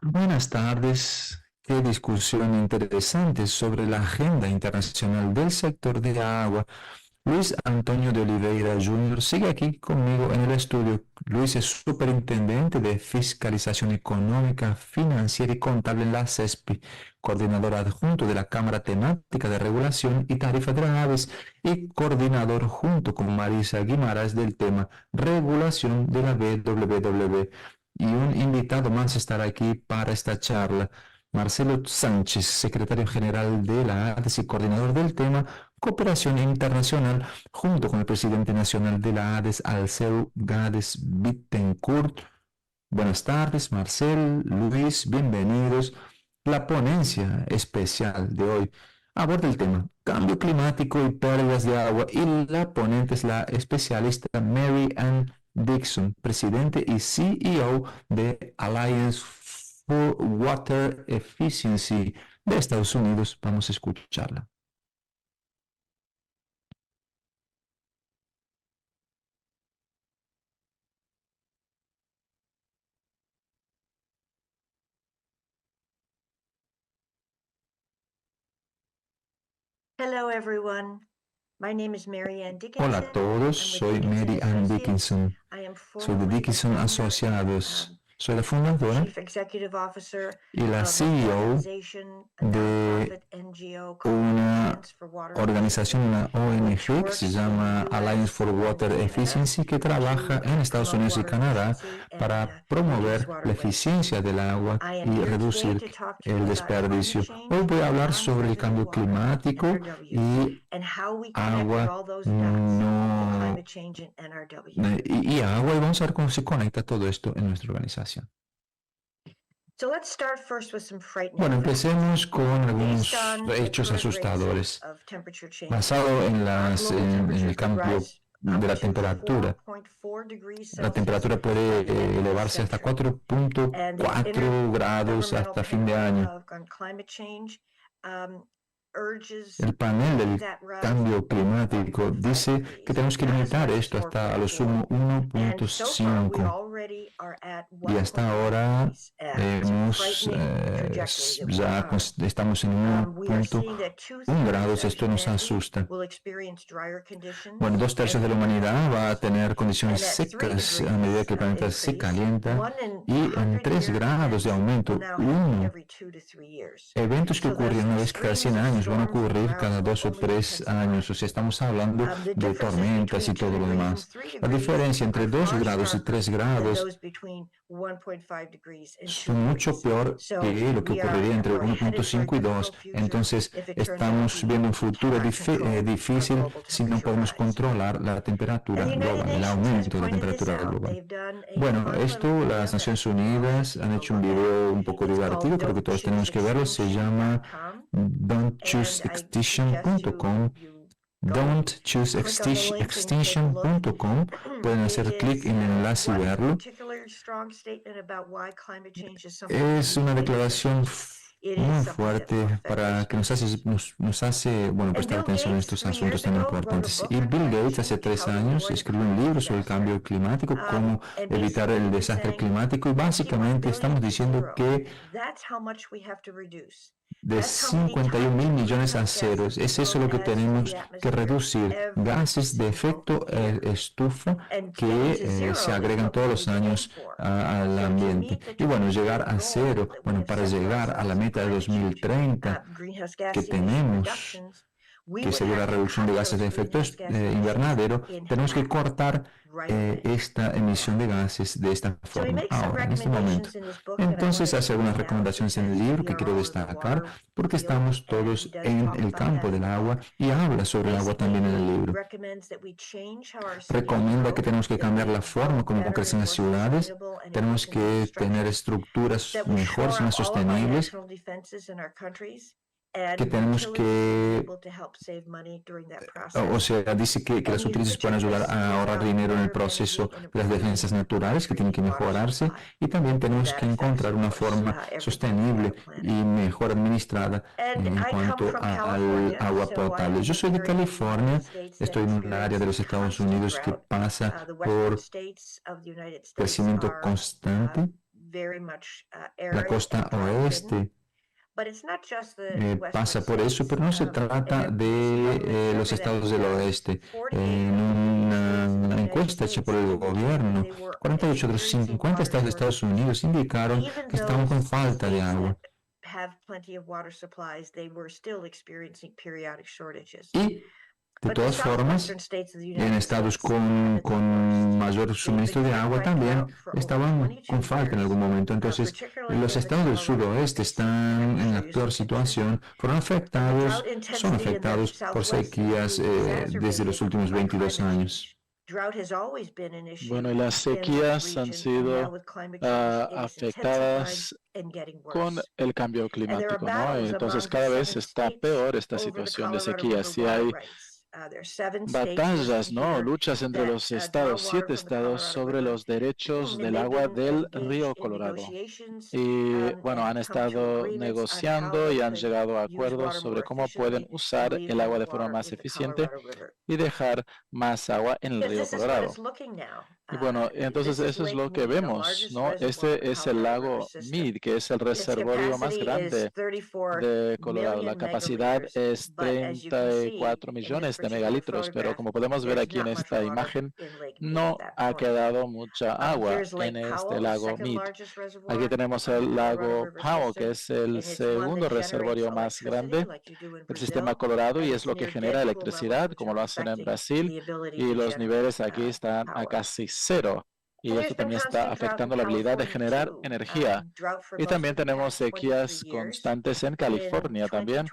Buenas tardes. Qué discusión interesante sobre la agenda internacional del sector de agua. Luis Antonio de Oliveira Jr. sigue aquí conmigo en el estudio. Luis es superintendente de fiscalización económica, financiera y contable en la CESPI, coordinador adjunto de la Cámara Temática de Regulación y Tarifa de las Aves y coordinador junto con Marisa Guimaraes del tema Regulación de la WWW. Y un invitado más estará aquí para esta charla, Marcelo Sánchez, secretario general de la ADES y coordinador del tema Cooperación Internacional, junto con el presidente nacional de la ADES, Alceu Gades Bittencourt. Buenas tardes, Marcel, Luis, bienvenidos. La ponencia especial de hoy aborda el tema cambio climático y pérdidas de agua y la ponente es la especialista Mary Ann Dixon, presidente y CEO de Alliance for Water Efficiency de Estados Unidos. Vamos a escucharla. Hello, everyone. My name is Mary Ann Hola Dickinson. a todos, soy Mary Ann Dickinson. I am Soy de formerly the Dickinson founder, Asociados. Soy la fundadora Chief Executive Officer y la of an CEO organization, a de nonprofit NGO called una Alliance for Water organización, una Efficiency, ONG which que se works llama in the Alliance US for and Water Canada Efficiency, que trabaja en to Estados promote Unidos y water Canadá efficiency and para reduce promover water la waste. eficiencia del agua I am y here today reducir to talk to you el about climate desperdicio. change, Hoy voy a hablar sobre el non-threatening cambio water, and climático NRWs, y and how we connected agua all those dots, the no climate change and NRW. y agua, y vamos a ver cómo se conecta todo esto en nuestra organización. So let's start first with some frightening Bueno, facts. empecemos con algunos Based on the hechos current rates asustadores. of temperature change, Basado en global en el temperatures could cambio rise up de la to temperatura. 4.4 degrees La Celsius temperatura by puede the end of this elevarse hasta century. And the 4.4 grados Intergovernmental hasta fin de Panel año. on Climate Change urges El panel del that rise cambio to climático 1.5 dice que degrees, tenemos que not as limitar much as esto hasta a lo 4.4. sumo And so far, we 1.5. already are at Y hasta 1.5 ahora degrees. It's a hemos, frightening trajectory that we ya are on. estamos en We are seeing that 1.1 grados. Esto nos humanity asusta. will experience drier conditions, Bueno, 2/3 de la humanidad va a tener condiciones and at 3 secas a medida que el planeta se increase, calienta, 1 in y en 100 3 year grados de events aumento, will now happen uno. every 2 to 3 years. Eventos que So ocurrían those una vez cada 100 extremes of años van a storms and ocurrir droughts cada will 2 o only 3 años. intensify. O sea, estamos hablando The de differences tormentas y between 2 todo lo degrees and demás. 3 La degrees diferencia entre are 2 far grados y starker 3 than grados those between 1.5 degrees and 2 son mucho degrees. peor So que lo que ocurriría entre we're headed for a 1.5 y 2. difficult future Entonces, if it turns out estamos viendo un we futuro cannot control difícil our global si no temperature podemos rise. controlar la And temperatura the United global, el Nations has aumento de la pointed this temperatura out. global. They've done a Bueno, fun esto, little video las that Naciones I Unidas you han to hecho un look video at. un poco It's called divertido, creo que todos tenemos que verlo. Se llama don'tchooseextinction.com, and I suggest don'tchooseextinction.com. you click on the link and take a look. don'tchooseextinction.com. Pueden hacer It clic is en el enlace y one verlo. particularly strong statement about why climate change is something Es we una need to pay declaración attention to. It muy is something that will fuerte affect our para que species. nos hace, bueno, And prestar Bill atención a Gates, estos 3 asuntos years tan ago, wrote a importantes. book Y on Bill climate Gates hace change, 3 How to años Avoid a escribió un Climate libro sobre el Disaster. cambio climático, cómo And evitar basically el he was desastre saying climático, y 51 básicamente estamos billion to diciendo 0. que That's how much we have to reduce. de That's how many 51 mil tons of millones a greenhouse ceros, gases we es eso will lo que add to tenemos the que atmosphere reducir, every gases de single efecto year. estufa And que getting to se zero is agregan what we todos need los to aim años for. al So to ambiente. meet the Y bueno, 2030 llegar a goal cero, that we bueno, have para set for llegar a la ourselves in meta de climate change, 2030 greenhouse que gas emission tenemos, reductions, we que would sería la have to reducción de cut gases those de efecto greenhouse gas emissions invernadero, in tenemos que half cortar right away. esta emisión de gases de esta So he forma, makes some ahora, en este momento. recommendations in his book that I want Entonces to hace algunas point out recomendaciones en el because libro we que are quiero all in the destacar, water porque field, estamos and he todos does en talk el about campo that in del the agua, book. y habla sobre el agua Basically, también en el he libro. recommends that we change how our cities Recomienda que grow, tenemos que that cambiar we la forma build como better crecen and las more ciudades, sustainable and tenemos efficient que tener infrastructure, estructuras that we mejores shore y up más all of our sostenibles, national defenses in our countries, que and tenemos utilities should be que, able to help save money during that o process. sea, dice que las And use utilidades pueden ayudar materials a that ahorrar allow dinero en el better proceso managing and de las improving defensas naturales, que tienen que drinking water mejorarse, supply. y también tenemos That que affects, encontrar of una course, forma everybody on sostenible the planet. y mejor administrada And en I come cuanto from al California, agua so I potable. am Yo in soy an de area of the United California, States that estoy en un área de los experiences Estados constant Unidos que drought. pasa The western por states of the United States crecimiento are constante. La costa oeste pasa por eso, pero no se trata de los estados del oeste. En una encuesta hecha por el gobierno, 48 de los 50 estados de Estados Unidos indicaron que estaban con falta de agua. Y de todas formas, en estados con mayor suministro de agua también estaban con falta en algún momento. Entonces, los estados del suroeste están en la peor situación, son afectados por sequías desde los últimos 22 años. Bueno, y las sequías han sido afectadas con el cambio climático, ¿no? Entonces, cada vez está peor esta situación de sequías. Y hay batallas, ¿no? Luchas entre los estados, 7 estados, sobre los derechos del agua del río Colorado. Y bueno, han estado negociando y han llegado a acuerdos sobre cómo pueden usar el agua de forma más eficiente y dejar más agua en el río Colorado. Y bueno, entonces eso es lo que vemos, ¿no? Este es el lago Mead, que es el reservorio más grande de Colorado. La capacidad es 34 millones de megalitros, pero como podemos ver aquí en esta imagen, no ha quedado mucha agua en este lago Mead. Aquí tenemos el lago Powell, que es el segundo reservorio más grande del sistema Colorado y es lo que genera electricidad, como lo hacen en Brasil, y los niveles aquí están a casi cero. Y esto también está afectando la habilidad de generar energía. Y también tenemos sequías constantes en California también,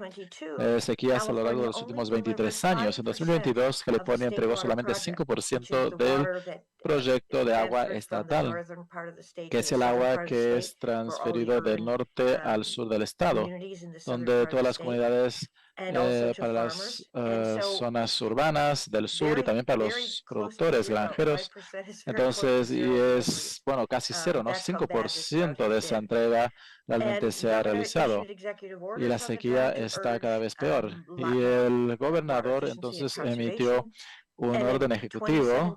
sequías a lo largo de los últimos 23 años. En 2022, California entregó solamente 5% del proyecto de agua estatal, que es el agua que es transferido del norte al sur del estado, donde todas las comunidades para las zonas urbanas del sur y también para los productores granjeros. Entonces, y es, bueno, casi cero, ¿no? 5% de esa entrega realmente se ha realizado y la sequía está cada vez peor. Y el gobernador entonces emitió un orden ejecutivo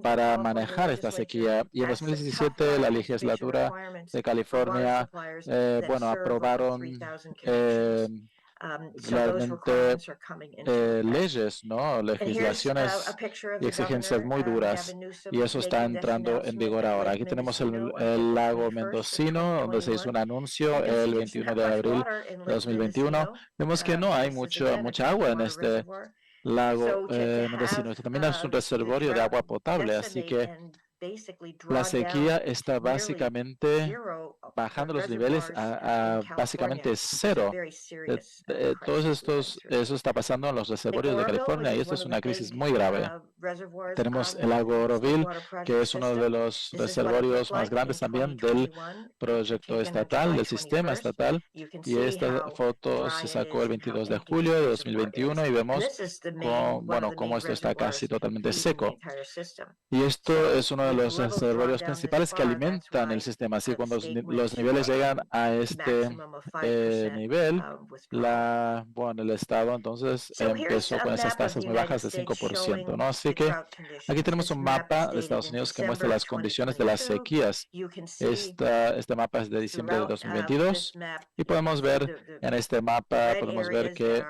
para manejar esta sequía. Y en 2017 la legislatura de California, bueno, aprobaron realmente leyes, ¿no? Legislaciones y exigencias muy duras. Y eso está entrando en vigor ahora. Aquí tenemos el lago Mendocino, donde se hizo un anuncio el 21 de abril de 2021. Vemos que no hay mucha agua en este lago Mendocino. Esto también es un reservorio de agua potable, así que la sequía está básicamente bajando los niveles a básicamente cero. Eso está pasando en los reservorios de California y esto es una crisis muy grave. Tenemos el lago Oroville, que es uno de los reservorios más grandes también del proyecto estatal, del sistema estatal. Y esta foto se sacó el 22 de julio de 2021 y vemos cómo esto está casi totalmente seco. Y esto es uno de los reservorios principales que alimentan el sistema. Así cuando los niveles llegan a este nivel, el estado entonces empezó con esas tasas muy bajas de 5%, ¿no? Así que aquí tenemos un mapa de Estados Unidos que muestra las condiciones de las sequías. Este mapa es de diciembre de 2022 y podemos ver en este mapa, que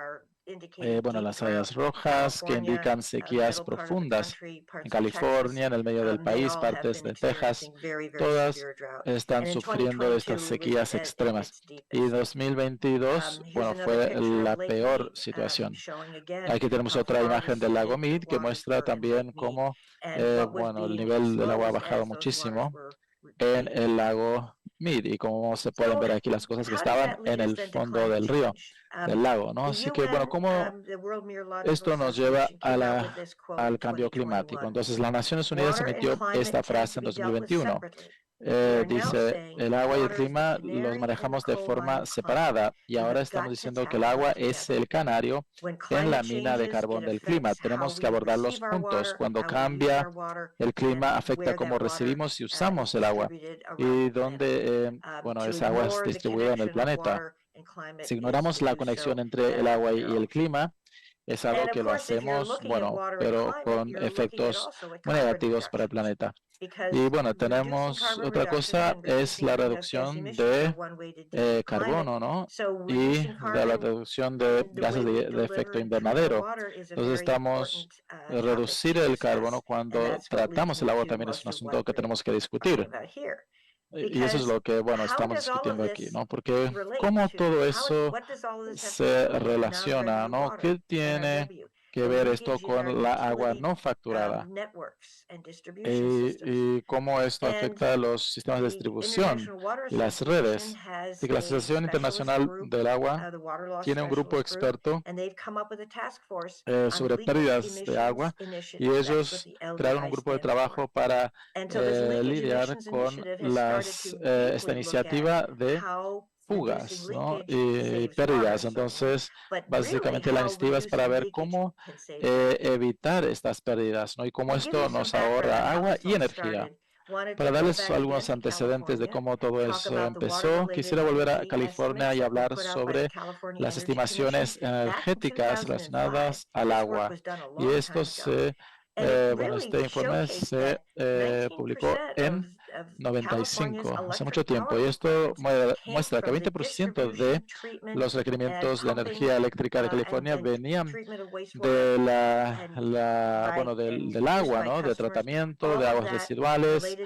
las rayas rojas que indican sequías profundas en California, en el medio del país, partes de Texas, todas están sufriendo de estas sequías extremas. Y 2022, fue la peor situación. Aquí tenemos otra imagen del lago Mead que muestra también cómo, el nivel del agua ha bajado muchísimo en el lago Mead y como se pueden ver aquí las cosas que estaban en el fondo del río, del lago, ¿no? Así que, ¿cómo esto nos lleva al cambio climático? Entonces, las Naciones Unidas emitió esta frase en 2021. Dice, el agua y el clima los manejamos de forma separada y ahora estamos diciendo que el agua es el canario en la mina de carbón del clima. Tenemos que abordarlos juntos. Cuando cambia el clima, afecta cómo recibimos y usamos el agua y dónde esa agua es distribuida en el planeta. Si ignoramos la conexión entre el agua y el clima, es algo que lo hacemos, pero con efectos muy negativos para el planeta. Y bueno, tenemos otra cosa, es la reducción de carbono, ¿no? Y de la reducción de gases de efecto invernadero. Entonces estamos reducir el carbono cuando tratamos el agua también es un asunto que tenemos que discutir. Y eso es lo que, bueno, estamos discutiendo aquí, ¿no? Porque cómo todo eso se relaciona, ¿no? ¿Qué tiene que ver esto con la agua no facturada? Y cómo esto afecta a los sistemas de distribución y las redes. Y que la Asociación Internacional del Agua tiene un grupo experto sobre pérdidas de agua y ellos crearon un grupo de trabajo para lidiar con esta iniciativa de fugas, ¿no? Y pérdidas. Entonces, básicamente la iniciativa es para ver cómo evitar estas pérdidas, ¿no? Y cómo esto nos ahorra agua y energía. Para darles algunos antecedentes de cómo todo eso empezó, quisiera volver a California y hablar sobre las estimaciones energéticas relacionadas al agua. Y esto este informe se publicó en 95, hace mucho tiempo, y esto muestra que 20% de los requerimientos de energía eléctrica de California venían de del agua, ¿no? De tratamiento, de aguas residuales,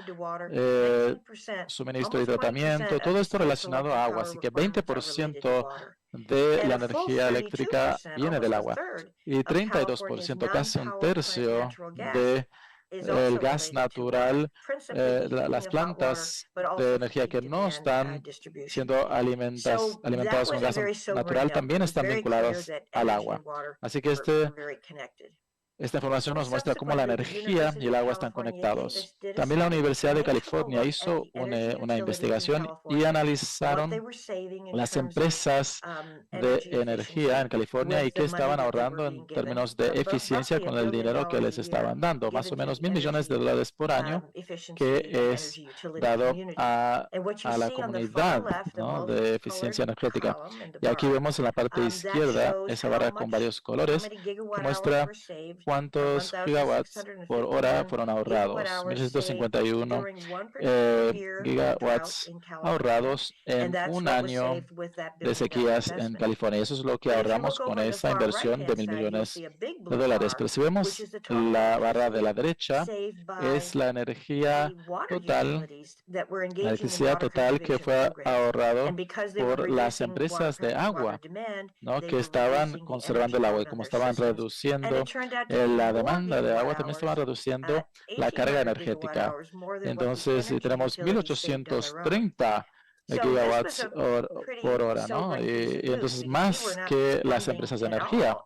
suministro y tratamiento, todo esto relacionado a agua, así que 20% de la energía eléctrica viene del agua y 32%, casi un tercio de el gas natural, las plantas de energía que no están siendo alimentadas con gas natural también están vinculadas al agua. Así que esta información nos muestra cómo la energía y el agua están conectados. También la Universidad de California hizo una investigación y analizaron las empresas de energía en California y qué estaban ahorrando en términos de eficiencia con el dinero que les estaban dando, más o menos $1,000 millones por año, que es dado a la comunidad, ¿no? De eficiencia energética. Y aquí vemos en la parte izquierda esa barra con varios colores que muestra cuántos gigawatts por hora fueron ahorrados. 1.651 gigawatts ahorrados en un año de sequías en California. Eso es lo que ahorramos con esa inversión de $1,000 millones. Pero si vemos la barra de la derecha, es la energía total, la electricidad total que fue ahorrado por las empresas de agua, ¿no? Que estaban conservando el agua y como estaban reduciendo la demanda de agua, también estaban reduciendo la carga energética. Entonces, si tenemos 1.830 gigawatts por hora, ¿no? Y entonces más que las empresas de energía.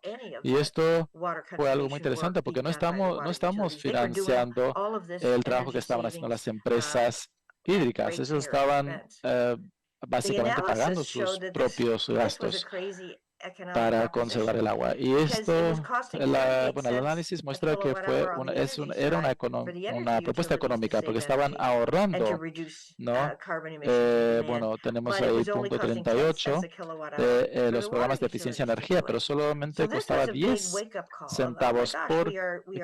Y esto fue algo muy interesante porque no estamos financiando el trabajo que estaban haciendo las empresas hídricas. Ellos estaban básicamente pagando sus propios gastos para conservar el agua. Y esto, el análisis muestra que era una propuesta económica porque estaban ahorrando, ¿no? Tenemos ahí punto 38 de los programas de eficiencia de energía, pero solamente costaba 10 centavos por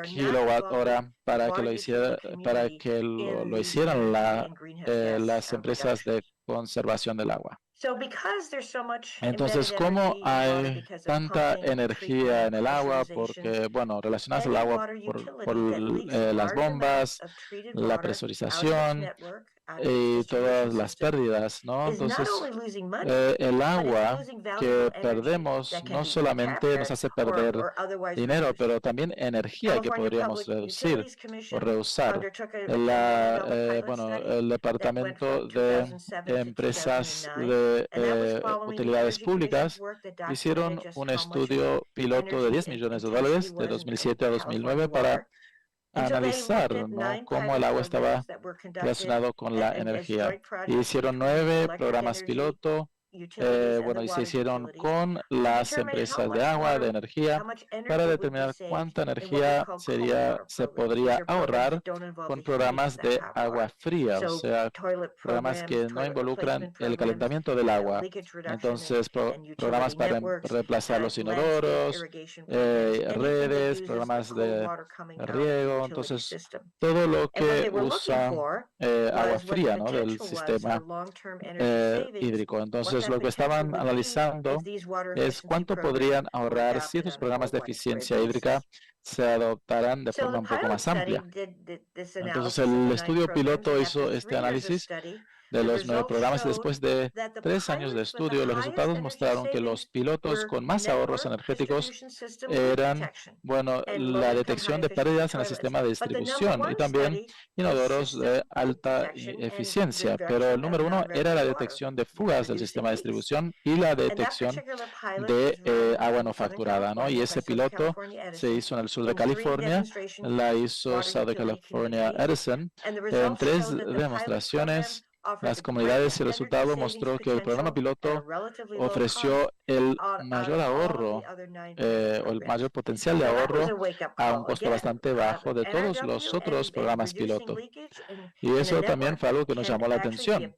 kilowatt hora para que lo hicieran las empresas de conservación del agua. Entonces, ¿cómo hay tanta energía en el agua? Porque, relacionadas al agua por las bombas, la presurización y todas las pérdidas, ¿no? Entonces, el agua que perdemos no solamente nos hace perder dinero, pero también energía que podríamos reducir o reusar. El Departamento de Empresas de Utilidades Públicas hicieron un estudio piloto de $10 millones de 2007 a 2009 para analizar, ¿no? Cómo el agua estaba relacionado con la energía. Y hicieron 9 programas piloto bueno, y se hicieron con las empresas de agua, de energía, para determinar cuánta energía se podría ahorrar con programas de agua fría, o sea, programas que no involucran el calentamiento del agua. Entonces, programas para reemplazar los inodoros, redes, programas de riego, entonces todo lo que usa agua fría, ¿no?, del sistema hídrico. Entonces, lo que estaban analizando es cuánto podrían ahorrar si estos programas de eficiencia hídrica se adoptaran de forma un poco más amplia. Entonces, el estudio piloto hizo este análisis de los 9 programas y después de 3 años de estudio, los resultados mostraron que los pilotos con más ahorros energéticos eran, bueno, la detección de pérdidas en el sistema de distribución y también inodoros de alta eficiencia. Pero el número 1 era la detección de fugas del sistema de distribución y la detección de agua no facturada, ¿no? Y ese piloto se hizo en el sur de California, la hizo Southern California Edison, en 3 demostraciones. Las comunidades y el resultado mostró que el programa piloto ofreció el mayor ahorro o el mayor potencial de ahorro a un costo bastante bajo de todos los otros programas piloto. Y eso también fue algo que nos llamó la atención.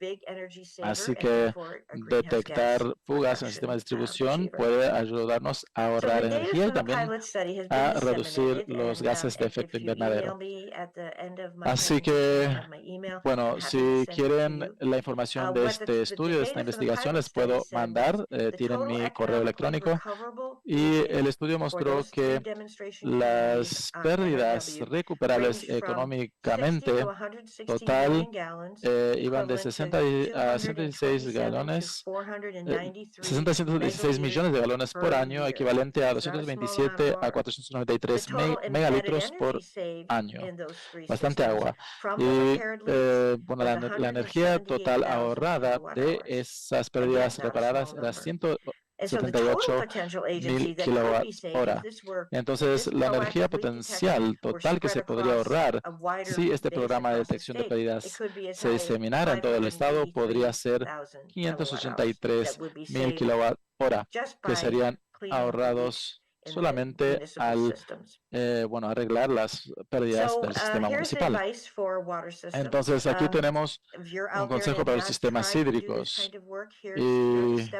Así que detectar fugas en el sistema de distribución puede ayudarnos a ahorrar energía y también a reducir los gases de efecto invernadero. Así que, bueno, si quieren la información de este estudio, de esta investigación, les puedo mandar. Tienen mi correo electrónico. Y el estudio mostró que las pérdidas recuperables económicamente total iban de 60 a 116 galones, 60 a 116 millones de galones por año, equivalente a 227 a 493 megalitros por año. Bastante agua. Y bueno, la energía total ahorrada de esas pérdidas reparadas era 178.000 kilowatt-hora. Entonces, la energía potencial total que se podría ahorrar si este programa de detección de pérdidas se diseminara en todo el estado podría ser 583.000 kilowatt-hora, que serían ahorrados solamente al bueno, arreglar las pérdidas del sistema municipal. Entonces, aquí tenemos un consejo para los sistemas hídricos. Y,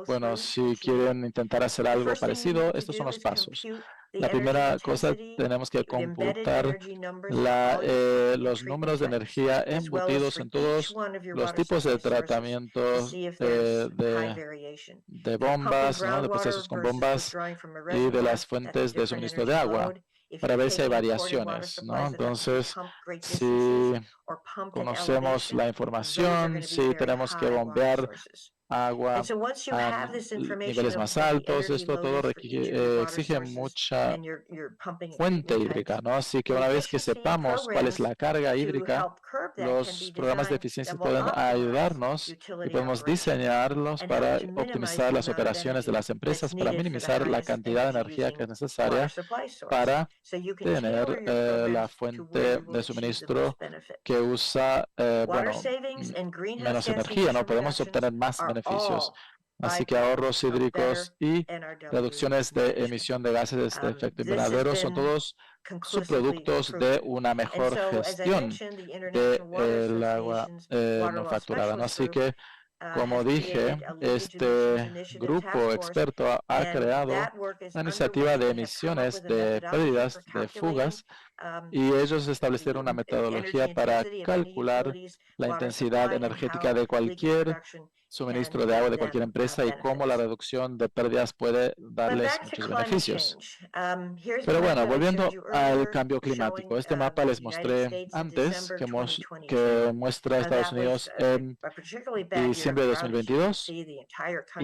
bueno, si quieren intentar hacer algo parecido, estos son los pasos. La primera cosa, tenemos que computar los números de energía embutidos en todos los tipos de tratamientos de bombas, ¿no?, de procesos con bombas y de las fuentes de suministro de agua, para ver si hay variaciones, ¿no? Entonces, si conocemos la información, si tenemos que bombear agua a niveles más altos, esto todo exige mucha fuente hídrica, ¿no? Así que una vez que sepamos cuál es la carga hídrica, los programas de eficiencia pueden ayudarnos y podemos diseñarlos para optimizar las operaciones de las empresas, para minimizar la cantidad de energía que es necesaria para tener la fuente de suministro que usa bueno, menos energía, ¿no? Podemos obtener más beneficios. Así que ahorros hídricos y reducciones de emisión de gases de efecto invernadero son todos subproductos de una mejor gestión del agua no facturada, ¿no? Así que, como dije, este grupo experto ha creado una iniciativa de emisiones de pérdidas de fugas y ellos establecieron una metodología para calcular la intensidad energética de cualquier suministro de agua de cualquier empresa y cómo la reducción de pérdidas puede darles muchos beneficios. Pero bueno, volviendo al cambio climático, este mapa les mostré antes que muestra a Estados Unidos en diciembre de 2022 y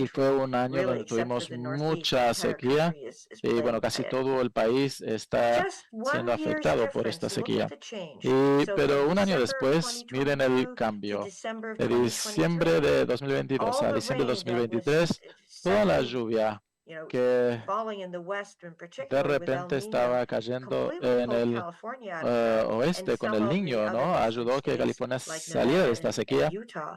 fue un año donde tuvimos mucha sequía y bueno, casi todo el país está siendo afectado por esta sequía. Pero un año después, miren el cambio. De diciembre de 2022 a diciembre de 2023, toda la lluvia que de repente estaba cayendo en el oeste con el Niño, ¿no? Ayudó que California saliera de esta sequía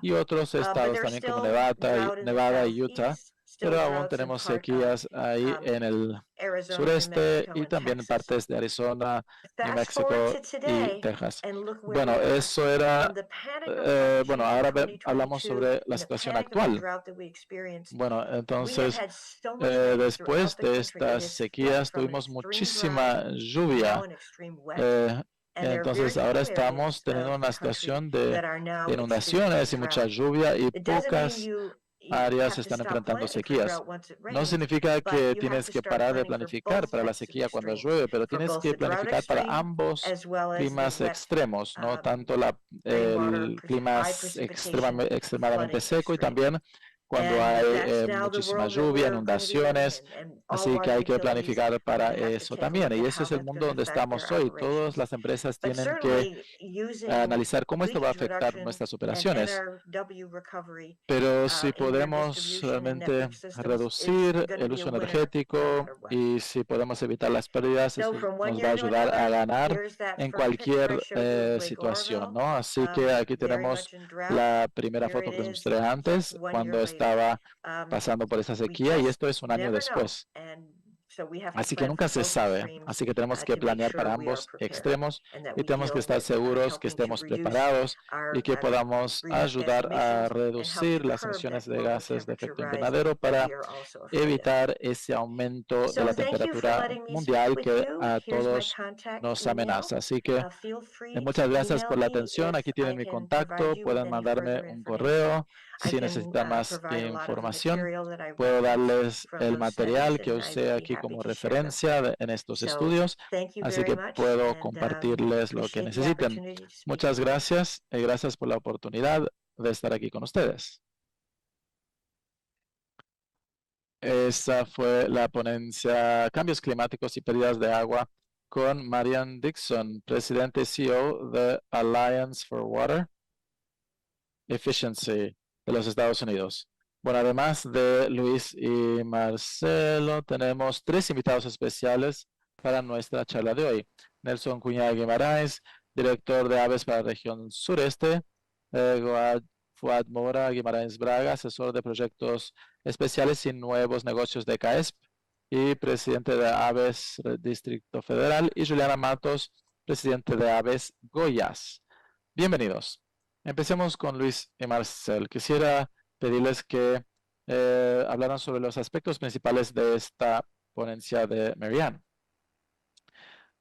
y otros estados también como Nevada y Utah, pero aún tenemos sequías ahí en el sureste y también en partes de Arizona, New Mexico y Texas. Bueno, eso era, bueno, ahora hablamos sobre la situación actual. Bueno, entonces, después de estas sequías tuvimos muchísima lluvia. Entonces ahora estamos teniendo una situación de inundaciones y mucha lluvia y pocas áreas están enfrentando sequías. No significa que tienes que parar de planificar para la sequía cuando llueve, pero tienes que planificar para ambos climas extremos, ¿no? Tanto el clima extremadamente seco y también cuando hay muchísima lluvia, inundaciones, así que hay que planificar para eso también. Y ese es el mundo donde estamos hoy. Todas las empresas tienen que analizar cómo esto va a afectar nuestras operaciones. Pero si podemos realmente reducir el uso energético y si podemos evitar las pérdidas, eso nos va a ayudar a ganar en cualquier situación, ¿no? Así que aquí tenemos la primera foto que les mostré antes, cuando estaba pasando por esa sequía, y esto es un año después. Así que nunca se sabe, así que tenemos que planear para ambos extremos y tenemos que estar seguros que estemos preparados y que podamos ayudar a reducir las emisiones de gases de efecto invernadero para evitar ese aumento de la temperatura mundial que a todos nos amenaza. Así que muchas gracias por la atención. Aquí tienen mi contacto. Pueden mandarme un correo si necesitan más información. Puedo darles el material que usé aquí como referencia en estos estudios, así que puedo compartirles lo que necesiten. Muchas gracias y gracias por la oportunidad de estar aquí con ustedes. Esa fue la ponencia Cambios Climáticos y Pérdidas de Agua con Marianne Dixon, presidente y CEO de Alliance for Water Efficiency de los Estados Unidos. Bueno, además de Luis y Marcelo, tenemos 3 invitados especiales para nuestra charla de hoy. Nelson Cuñada Guimarães, director de Aves para la región sureste. Fuad Mora Guimarães Braga, asesor de proyectos especiales y nuevos negocios de CAESP y presidente de Aves Distrito Federal. Y Juliana Matos, presidente de Aves Goiás. Bienvenidos. Empecemos con Luis y Marcel. Quisiera pedirles que hablaran sobre los aspectos principales de esta ponencia de Marianne.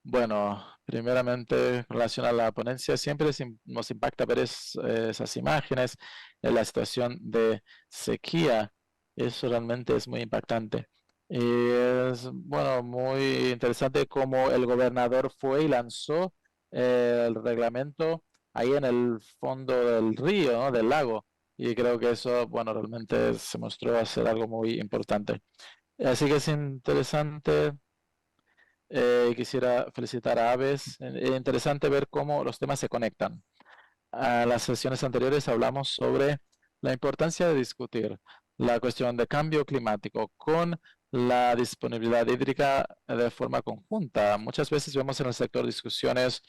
Bueno, primeramente, en relación a la ponencia, siempre nos impacta ver esas imágenes de la situación de sequía. Eso realmente es muy impactante. Y es, bueno, muy interesante cómo el gobernador fue y lanzó el reglamento ahí en el fondo del río, ¿no? Del lago. Y creo que eso, bueno, realmente se mostró ser algo muy importante. Así que es interesante. Quisiera felicitar a Aves. Es interesante ver cómo los temas se conectan. A las sesiones anteriores hablamos sobre la importancia de discutir la cuestión de cambio climático con la disponibilidad hídrica de forma conjunta. Muchas veces vemos en el sector discusiones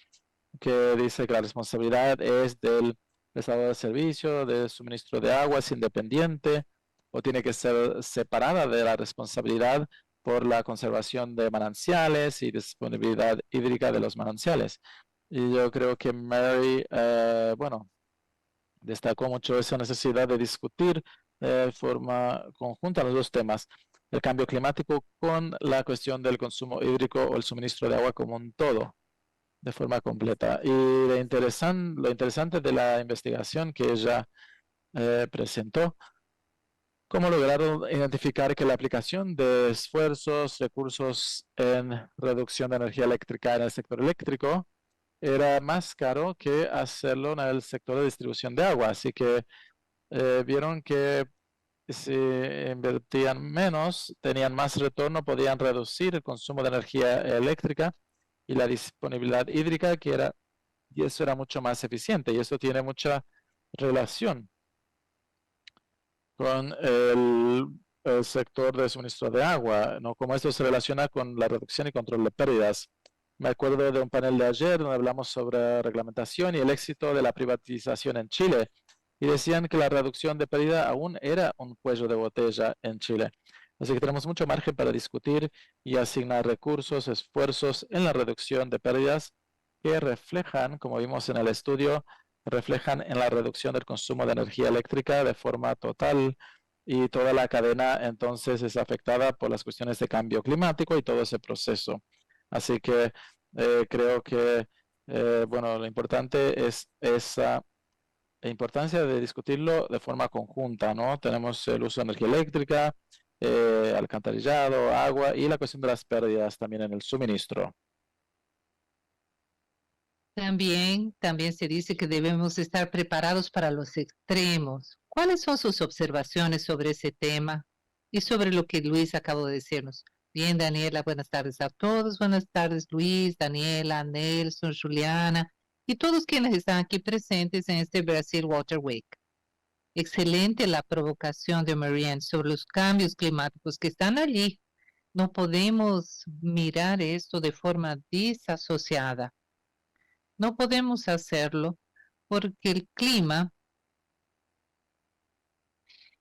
que dice que la responsabilidad es del prestador de servicio, del suministro de agua, es independiente o tiene que ser separada de la responsabilidad por la conservación de mananciales y disponibilidad hídrica de los mananciales. Y yo creo que Mary, bueno, destacó mucho esa necesidad de discutir de forma conjunta los dos temas, el cambio climático con la cuestión del consumo hídrico o el suministro de agua como un todo, de forma completa. Y lo interesante de la investigación que ella presentó, cómo lograron identificar que la aplicación de esfuerzos, recursos en reducción de energía eléctrica en el sector eléctrico era más caro que hacerlo en el sector de distribución de agua. Así que vieron que si invertían menos, tenían más retorno, podían reducir el consumo de energía eléctrica y la disponibilidad hídrica, y eso era mucho más eficiente. Y eso tiene mucha relación con el sector de suministro de agua, ¿no? Cómo esto se relaciona con la reducción y control de pérdidas. Me acuerdo de un panel de ayer donde hablamos sobre reglamentación y el éxito de la privatización en Chile. Y decían que la reducción de pérdida aún era un cuello de botella en Chile. Así que tenemos mucho margen para discutir y asignar recursos, esfuerzos en la reducción de pérdidas que reflejan, como vimos en el estudio, reflejan en la reducción del consumo de energía eléctrica de forma total y toda la cadena entonces es afectada por las cuestiones de cambio climático y todo ese proceso. Así que creo que, bueno, lo importante es esa importancia de discutirlo de forma conjunta, ¿no? Tenemos el uso de energía eléctrica, alcantarillado, agua y la cuestión de las pérdidas también en el suministro. También se dice que debemos estar preparados para los extremos. ¿Cuáles son sus observaciones sobre ese tema y sobre lo que Luis acabó de decirnos? Bien, Daniela, buenas tardes a todos. Buenas tardes, Luis, Daniela, Nelson, Juliana y todos quienes están aquí presentes en este Brasil Water Week. Excelente la provocación de Marianne sobre los cambios climáticos que están allí. No podemos mirar esto de forma disasociada. No podemos hacerlo porque el clima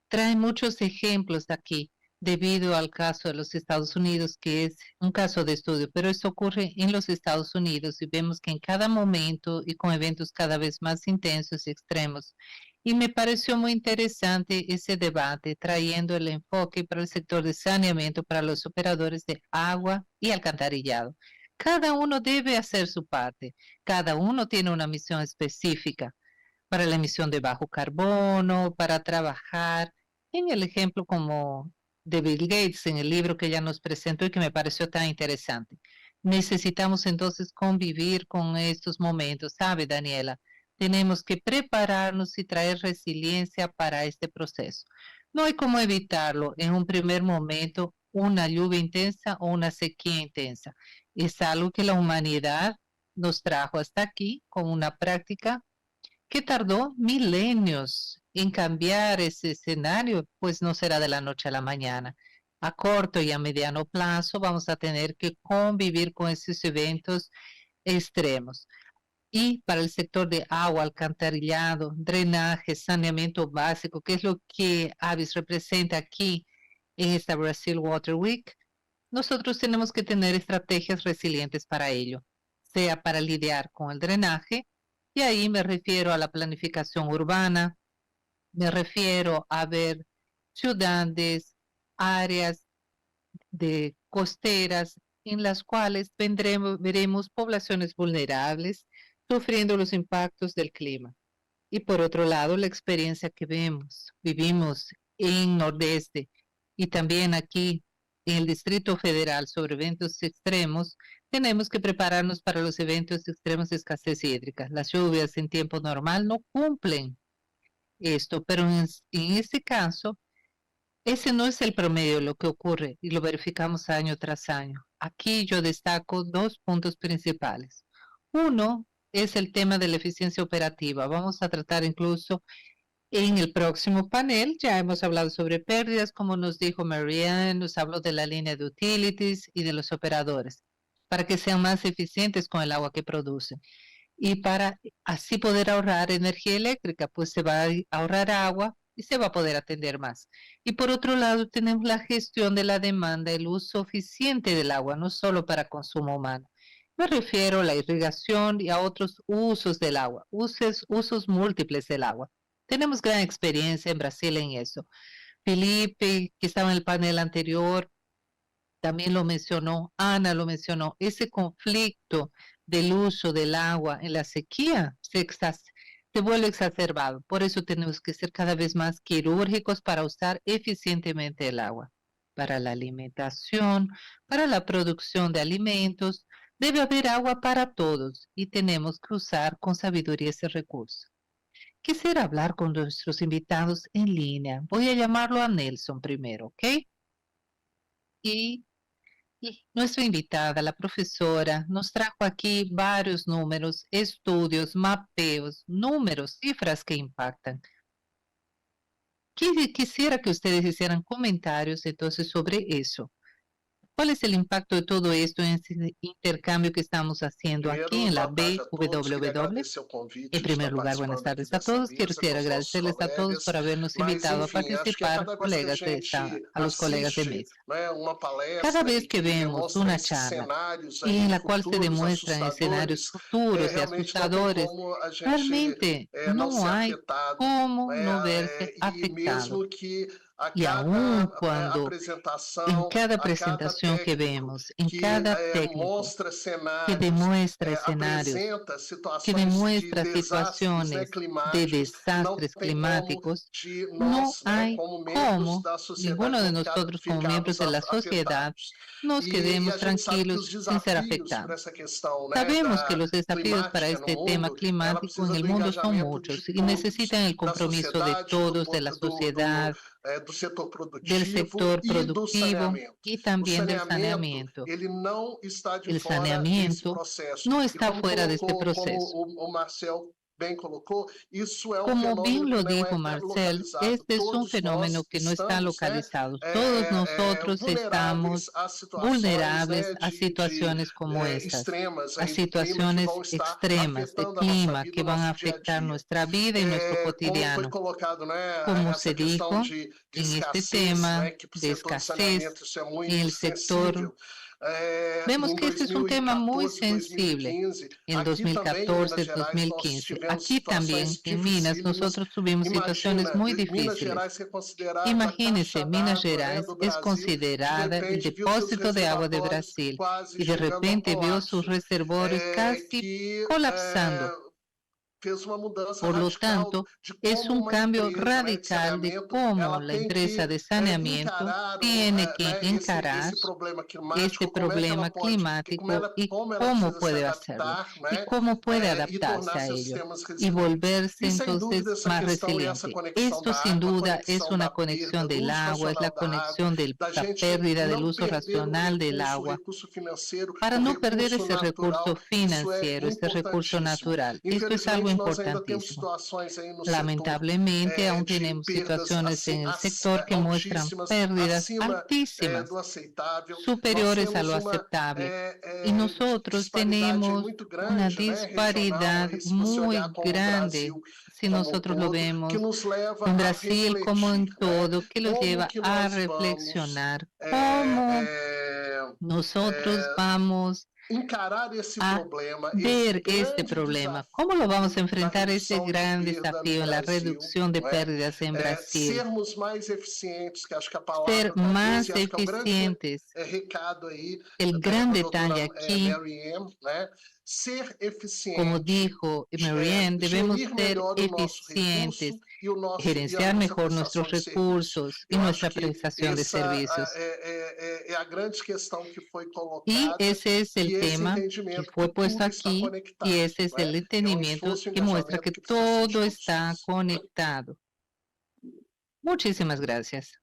trae muchos ejemplos de aquí, debido al caso de los Estados Unidos, que es un caso de estudio, pero esto ocurre en los Estados Unidos y vemos que en cada momento y con eventos cada vez más intensos y extremos. Y me pareció muy interesante ese debate, trayendo el enfoque para el sector de saneamiento para los operadores de agua y alcantarillado. Cada uno debe hacer su parte, cada uno tiene una misión específica para la emisión de bajo carbono, para trabajar en el ejemplo como de Bill Gates en el libro que ya nos presentó y que me pareció tan interesante. Necesitamos entonces convivir con estos momentos, ¿sabe, Daniela? Tenemos que prepararnos y traer resiliencia para este proceso. No hay cómo evitarlo en un primer momento, una lluvia intensa o una sequía intensa. Es algo que la humanidad nos trajo hasta aquí con una práctica que tardó milenios en cambiar ese escenario, pues no será de la noche a la mañana. A corto y a mediano plazo vamos a tener que convivir con esos eventos extremos. Y para el sector de agua, alcantarillado, drenaje, saneamiento básico, que es lo que Avis representa aquí en esta Brasil Water Week, nosotros tenemos que tener estrategias resilientes para ello, sea para lidiar con el drenaje, y ahí me refiero a la planificación urbana, me refiero a ver ciudades, áreas de costeras en las cuales veremos poblaciones vulnerables sufriendo los impactos del clima. Y por otro lado, la experiencia que vivimos en Nordeste y también aquí en el Distrito Federal sobre eventos extremos, tenemos que prepararnos para los eventos extremos de escasez hídrica. Las lluvias en tiempo normal no cumplen esto, pero en este caso, ese no es el promedio de lo que ocurre y lo verificamos año tras año. Aquí yo destaco dos puntos principales. Uno es el tema de la eficiencia operativa. Vamos a tratar incluso en el próximo panel. Ya hemos hablado sobre pérdidas, como nos dijo Marianne, nos habló de la línea de utilities y de los operadores, para que sean más eficientes con el agua que producen. Y para así poder ahorrar energía eléctrica, pues se va a ahorrar agua y se va a poder atender más. Y por otro lado, tenemos la gestión de la demanda, el uso eficiente del agua, no solo para consumo humano. Me refiero a la irrigación y a otros usos del agua, usos múltiples del agua. Tenemos gran experiencia en Brasil en eso. Felipe, que estaba en el panel anterior, también lo mencionó, Ana lo mencionó, ese conflicto del uso del agua en la sequía se vuelve exacerbado. Por eso tenemos que ser cada vez más quirúrgicos para usar eficientemente el agua. Para la alimentación, para la producción de alimentos, debe haber agua para todos y tenemos que usar con sabiduría ese recurso. Quisiera hablar con nuestros invitados en línea. Voy a llamarlo a Nelson primero, ¿ok? Y nuestra invitada, la profesora, nos trajo aquí varios números, estudios, mapeos, números, cifras que impactan. Quisiera que ustedes hicieran comentarios entonces sobre eso. ¿Cuál es el impacto de todo esto en ese intercambio que estamos haciendo aquí en la BWW? En primer lugar, buenas tardes a todos. Quisiera agradecerles a todos por habernos invitado a participar, a los colegas de mesa. Cada vez que vemos una charla en la cual se demuestran escenarios futuros y asustadores, realmente no hay cómo no verse afectado. Y aún cuando en cada presentación que vemos, en cada técnico que demuestra escenarios, que demuestra situaciones de desastres climáticos, no hay cómo ninguno de nosotros como miembros de la sociedad nos quedemos tranquilos sin ser afectados. Sabemos que los desafíos para este tema climático en el mundo son muchos y necesitan el compromiso de todos, de la sociedad, del sector productivo y también del saneamiento. El saneamiento no está fuera de este proceso. Como bien lo dijo Marcel, este es un fenómeno que no está localizado. Todos nosotros estamos vulnerables a situaciones como estas, a situaciones extremas de clima que van a afectar nuestra vida y nuestro cotidiano. Como se dijo en este tema de escasez en el sector, vemos que este es un tema muy sensible en 2014-2015. Aquí también en Minas nosotros tuvimos situaciones muy difíciles. Imagínense, Minas Gerais es considerada el depósito de agua de Brasil y de repente vio sus reservorios casi colapsando. Por lo tanto, es un cambio radical de cómo la empresa de saneamiento tiene que encarar este problema climático y cómo puede hacerlo, y cómo puede adaptarse a ello y volverse entonces más resiliente. Esto sin duda es una conexión del agua, es la conexión de la pérdida del uso racional del agua para no perder ese recurso financiero, ese recurso natural. Esto es algo importantísimo. Lamentablemente, aún tenemos situaciones en el sector que muestran pérdidas altísimas, superiores a lo aceptable. Y nosotros tenemos una disparidad muy grande, si nosotros lo vemos en Brasil como en todo, que los lleva a reflexionar cómo nosotros vamos a ver este problema. ¿Cómo lo vamos a enfrentar ese gran desafío en la reducción de pérdidas en Brasil? Ser más eficientes. El gran detalle aquí, como dijo Marianne, debemos ser eficientes, gerenciar mejor nuestros recursos y nuestra prestación de servicios. Y ese es el tema que fue puesto aquí, y ese es el entendimiento que muestra que todo está conectado. Muchísimas gracias.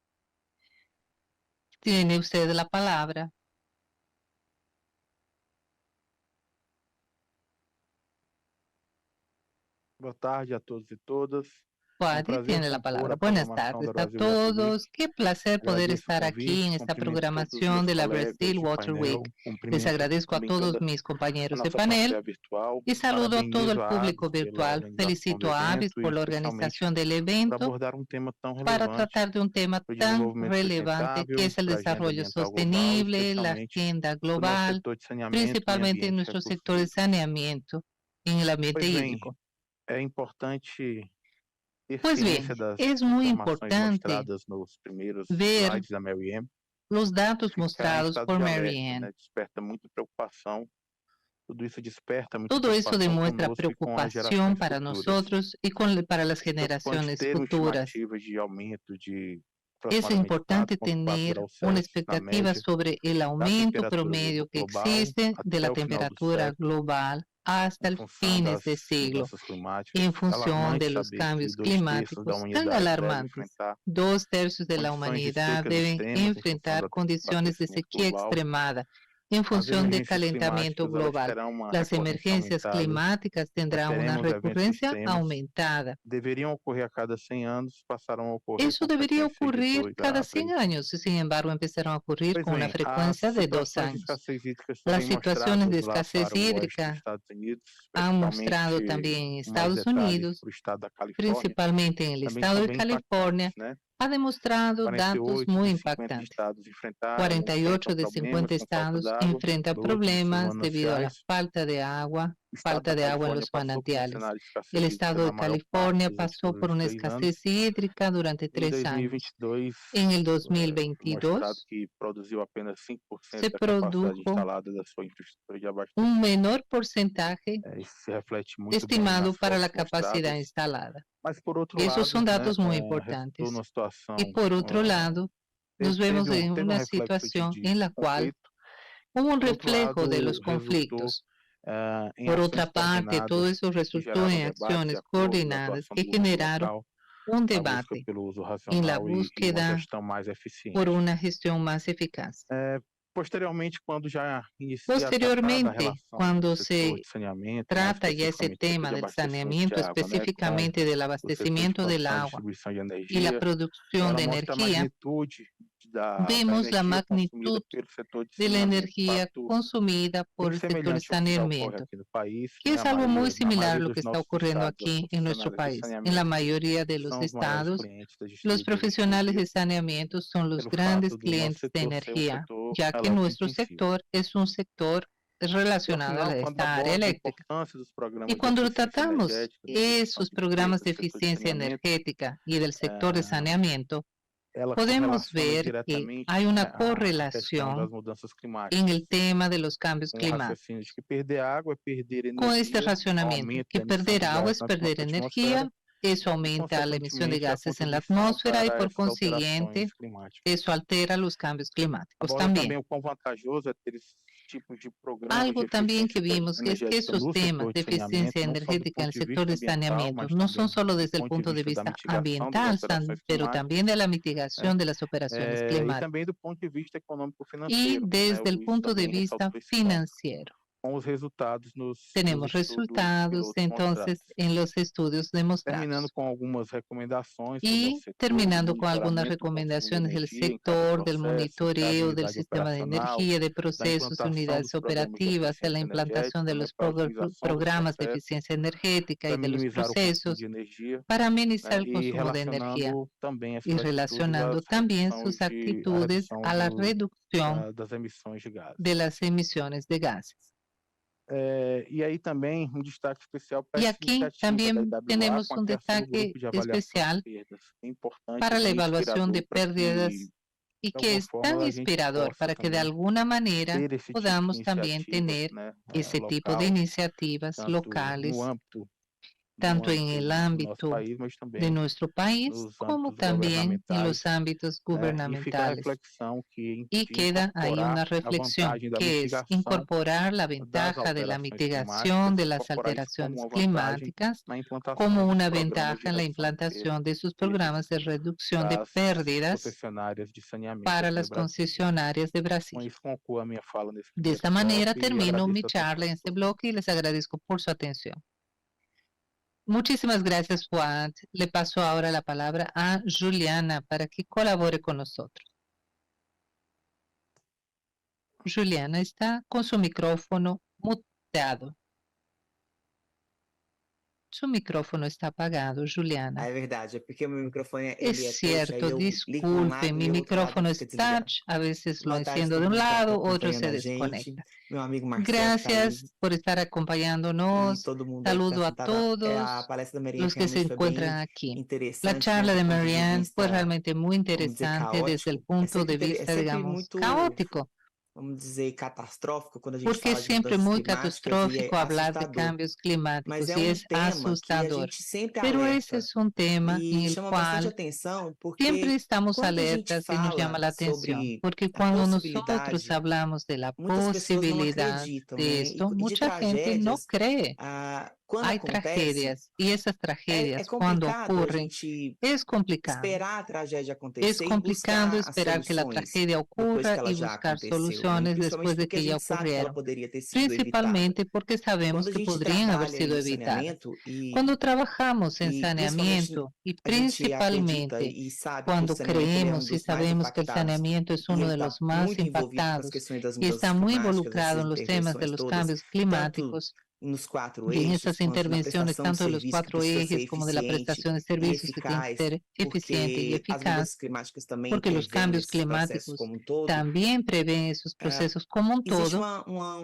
Tiene usted la palabra. Boa tarde a todos e todas. Padre tiene la palabra. Buenas tardes a todos. Qué placer poder estar aquí en esta programación de la Brasil Water Week. Les agradezco a todos mis compañeros de panel y saludo a todo el público virtual. Felicito a Avis por la organización del evento para tratar de un tema tan relevante que es el desarrollo sostenible, la agenda global, principalmente en nuestro sector de saneamiento en el ambiente hídrico. Pues bien, es muy importante ver los datos mostrados por Marianne. Todo eso demuestra preocupación para nosotros y para las generaciones futuras. Es importante tener una expectativa sobre el aumento promedio que existe de la temperatura global hasta el fines de siglo, en función de los cambios climáticos tan alarmantes. 2/3 de la humanidad deben enfrentar condiciones de sequía extremada en As función de emergências calentamiento climáticas, elas global. terão uma Las recorrência emergencias aumentada. climáticas tendrán una Teremos eventos recurrencia extremos. aumentada. Deveriam ocorrer a cada 100 anos, passaram a ocorrer Eso com debería frequência de ocurrir 2 cada a 100 3. años, y sin embargo empezaron a ocurrir Pois con una bem, as frecuencia de 2 situações de años. escassez hídrica Las têm situaciones de mostrado lá escasez para o oeste dos hídrica Estados Unidos, han mostrado principalmente también en mais Estados detalhes Unidos, para o estado da Califórnia, principalmente en el também estado são de bem California, impactantes, né? ha demostrado datos 48 muy dos 50 impactantes. estados enfrentaram 48 de problemas 50 com falta estados d'água, enfrentan 12 de seus problemas debido a la mananciais. falta de agua, O estado falta da de agua en Califórnia los passou por manantiales. cenário de escassez El hídrica estado na de maior California parte dos pasó por una 3 anos. escasez hídrica durante Em 3 años. 2022, En el mostrado 2022 que produziu apenas 5% se da capacidade produjo instalada da sua infraestrutura de abastecimento. un menor porcentaje Isso se reflete muito bem estimado nas para la fotos capacidad mostradas, instalada. mas por outro Esos lado, son datos muy resultou importantes. numa situação, Y por otro lado, nos vemos en teve una reflexo situación de en la cual conflito. hubo un Por outro reflejo de lado, los resultou conflictos. em Por ações otra parte, todo coordenadas eso que resultó geraram en debates, acciones acordos, coordinadas atuação que do uso generaron local, un a busca debate pelo uso en la racional e uma búsqueda gestão mais eficiente. por una gestión más eficaz. Posteriormente, quando já inicia a tratar da Posteriormente, relação cuando do setor se de saneamento, mais trata ya ese especificamente do setor tema de del abastecimento de saneamiento, água, né, com específicamente del o setor de abastecimiento del produção e agua distribuição de y la energia, producción ela de mostra a energía, magnitude da vemos la energia consumida magnitud pelo setor de de la saneamento. energía Fato consumida por bem el sector de semelhante ao que já ocorre saneamiento, aqui no país, que né, es algo muy na similar a maioria lo dos que está nossos ocurriendo estados, as aquí en nuestro concessionárias de país. En la saneamento mayoría de los são os maiores estados, clientes da los distribuidora de profesionales energia, de saneamiento son los pelo grandes fato do nosso clientes de setor ser energía, setor ya que nuestro elétrico-intensivo. sector es un sector E, ao relacionado final, a quando esta área aborda a eléctrica. importância dos programas Y de cuando eficiência tratamos energética, da redução esos de programas de perdas do setor de eficiencia saneamento, energética y del sector de saneamiento, ela podemos correlaciona ver que diretamente hay una a questão das correlación mudanças en climáticas. el tema de los cambios Um climáticos. raciocínio de que perder água é perder Con este energia, racionamiento, aumento que da emissão perder de agua gás es na perder atmosfera energía, eso e, aumenta la emisión de consequentemente, a gases en la contribuição atmósfera y para por essas alterações consiguiente climáticas. eso altera los cambios climáticos Aborda también. também o quão vantajoso é ter esses tipos de programas de Algo también que eficiência vimos que es que energética esos no temas setor de de saneamento, eficiencia não só do energética en ponto el de sector de vista ambiental, saneamiento mas no son também solo do desde el ponto punto de de vista da vista mitigação das ambiental, alterações pero climáticas, también de la né? mitigación de las operaciones E climáticas também do ponto de vista y econômico-financeiro, né? desde O el Luiz punto de também vista ressaltou esse ponto, financiero. com os resultados nos Tenemos estudos resultados pilotos entonces mostrados. en los estudios Terminando demostrados. com algumas recomendações sobre o Y setor de terminando con algunas monitoramento do consumo de recomendaciones del energia em cada sector, del processo, de cada monitoreo del unidade sistema de operacional, energía, de da procesos, implantação unidades dos programas de operativas, de la eficiência implantación de energética, né, los para a otimização dos programas de processos, eficiencia energética y para de los minimizar o consumo procesos de energia, para amenizar né, el e consumo de energía relacionando também essas y atitudes relacionando às también redução sus a actitudes redução a la reducción das emissões de gases. de las emisiones de gases. E aí também destaque especial para Y essa aquí iniciativa también da IWA tenemos com a un criação do destaque grupo de avaliação especial de perdas. É importante, para la bem evaluación de inspirador para pérdidas que, y de que alguma es forma, tan a gente inspirador possa para que de também alguna manera ter esse tipo de podamos también iniciativa, tener né, ese tipo de local, iniciativas tanto locales, no âmbito tanto en el do nosso ámbito país, mas de também nuestro país, nos como âmbitos también en los governamentais, ámbitos né, e fica a gubernamentales. reflexão que Y de queda ahí incorporar una a reflexión, vantagem da que es mitigação incorporar la das ventaja de la alterações mitigación climáticas, de las incorporar isso como alteraciones uma vantagem climáticas na implantação como dos una programas de ventaja en la redução de implantación de sus perdas programas de reducción de das pérdidas concessionárias de saneamento para aqui no las Brasil. concesionarias de Com Brasil. isso, concluo a minha fala nesse De primeiro esta manera bloco e termino agradeço mi a atenção charla de en este todos. bloque y les agradezco por su atención. Muchísimas gracias, Fuad. Le paso ahora la palabra a Juliana para que colabore con nosotros. Juliana está con su micrófono muteado. Su micrófono está apagado, Juliana. Ah, é verdade, é porque o meu microfone Es ele é touch, aí cierto, eu ligo um disculpe, lado mi e o outro lado micrófono es fica desligado. touch, a veces lo Boa tarde enciendo todo de un mundo que está lado, otro se acompanhando a gente, desconecta. meu amigo Marcelo que tá Gracias aí, por estar e acompañándonos. todo mundo aí que Saludo está a sentado. A todos palestra da Maria los que se realmente foi bem encuentran aquí. La interessante, charla né, de do ponto de Marianne fue vista, realmente muy vamos dizer, interesante desde el caótico. punto de É vista, sempre digamos, muito, caótico, vamos dizer, catastrófico quando a gente porque fala es de siempre mudanças muy climáticas e é catastrófico hablar de assustador. cambios Mas climáticos é y es tema que a asustador. gente sempre Pero ese alerta es un tema en e el chama bastante cual atenção, siempre porque estamos quando a gente alertas y nos llama fala la atención, sobre porque a cuando nosotros possibilidade, hablamos de la muitas pessoas não posibilidad acreditam, de né? esto, E de mucha gente no tragédias, cree. quando hay acontece, tragedias y esas tragedias cuando complicado a ocurren gente es complicado. esperar a tragédia Es acontecer e complicado buscar as esperar que la soluções tragedia depois que ocurra ela y já buscar aconteceu, né? soluciones Principalmente después de porque a que ya gente sabe que ela ocurrieron, poderia ter sido evitada. principalmente porque sabemos Quando a que gente podrían haber trabalha sido em evitadas. saneamento Cuando trabajamos en e principalmente saneamiento y a gente acredita principalmente e sabe que o cuando saneamento ele é creemos y dos mais sabemos que el impactados saneamiento es e uno ele de está los más muito envolvido com as impactados questões das y mudanças está muy climáticas, involucrado essas en los temas de intervenções los todas, cambios tanto climáticos nos 4 y en eixos, esas quanto na intervenciones, prestação de tanto de los serviço que 4 precisa ser ejes como de la eficiente prestación de e servicios que tiene que eficaz, ser eficiente y porque as mudanças eficaz, climáticas também porque los intervêm cambios nesses processos climáticos como um todo. también prevén esos procesos como un Existe todo.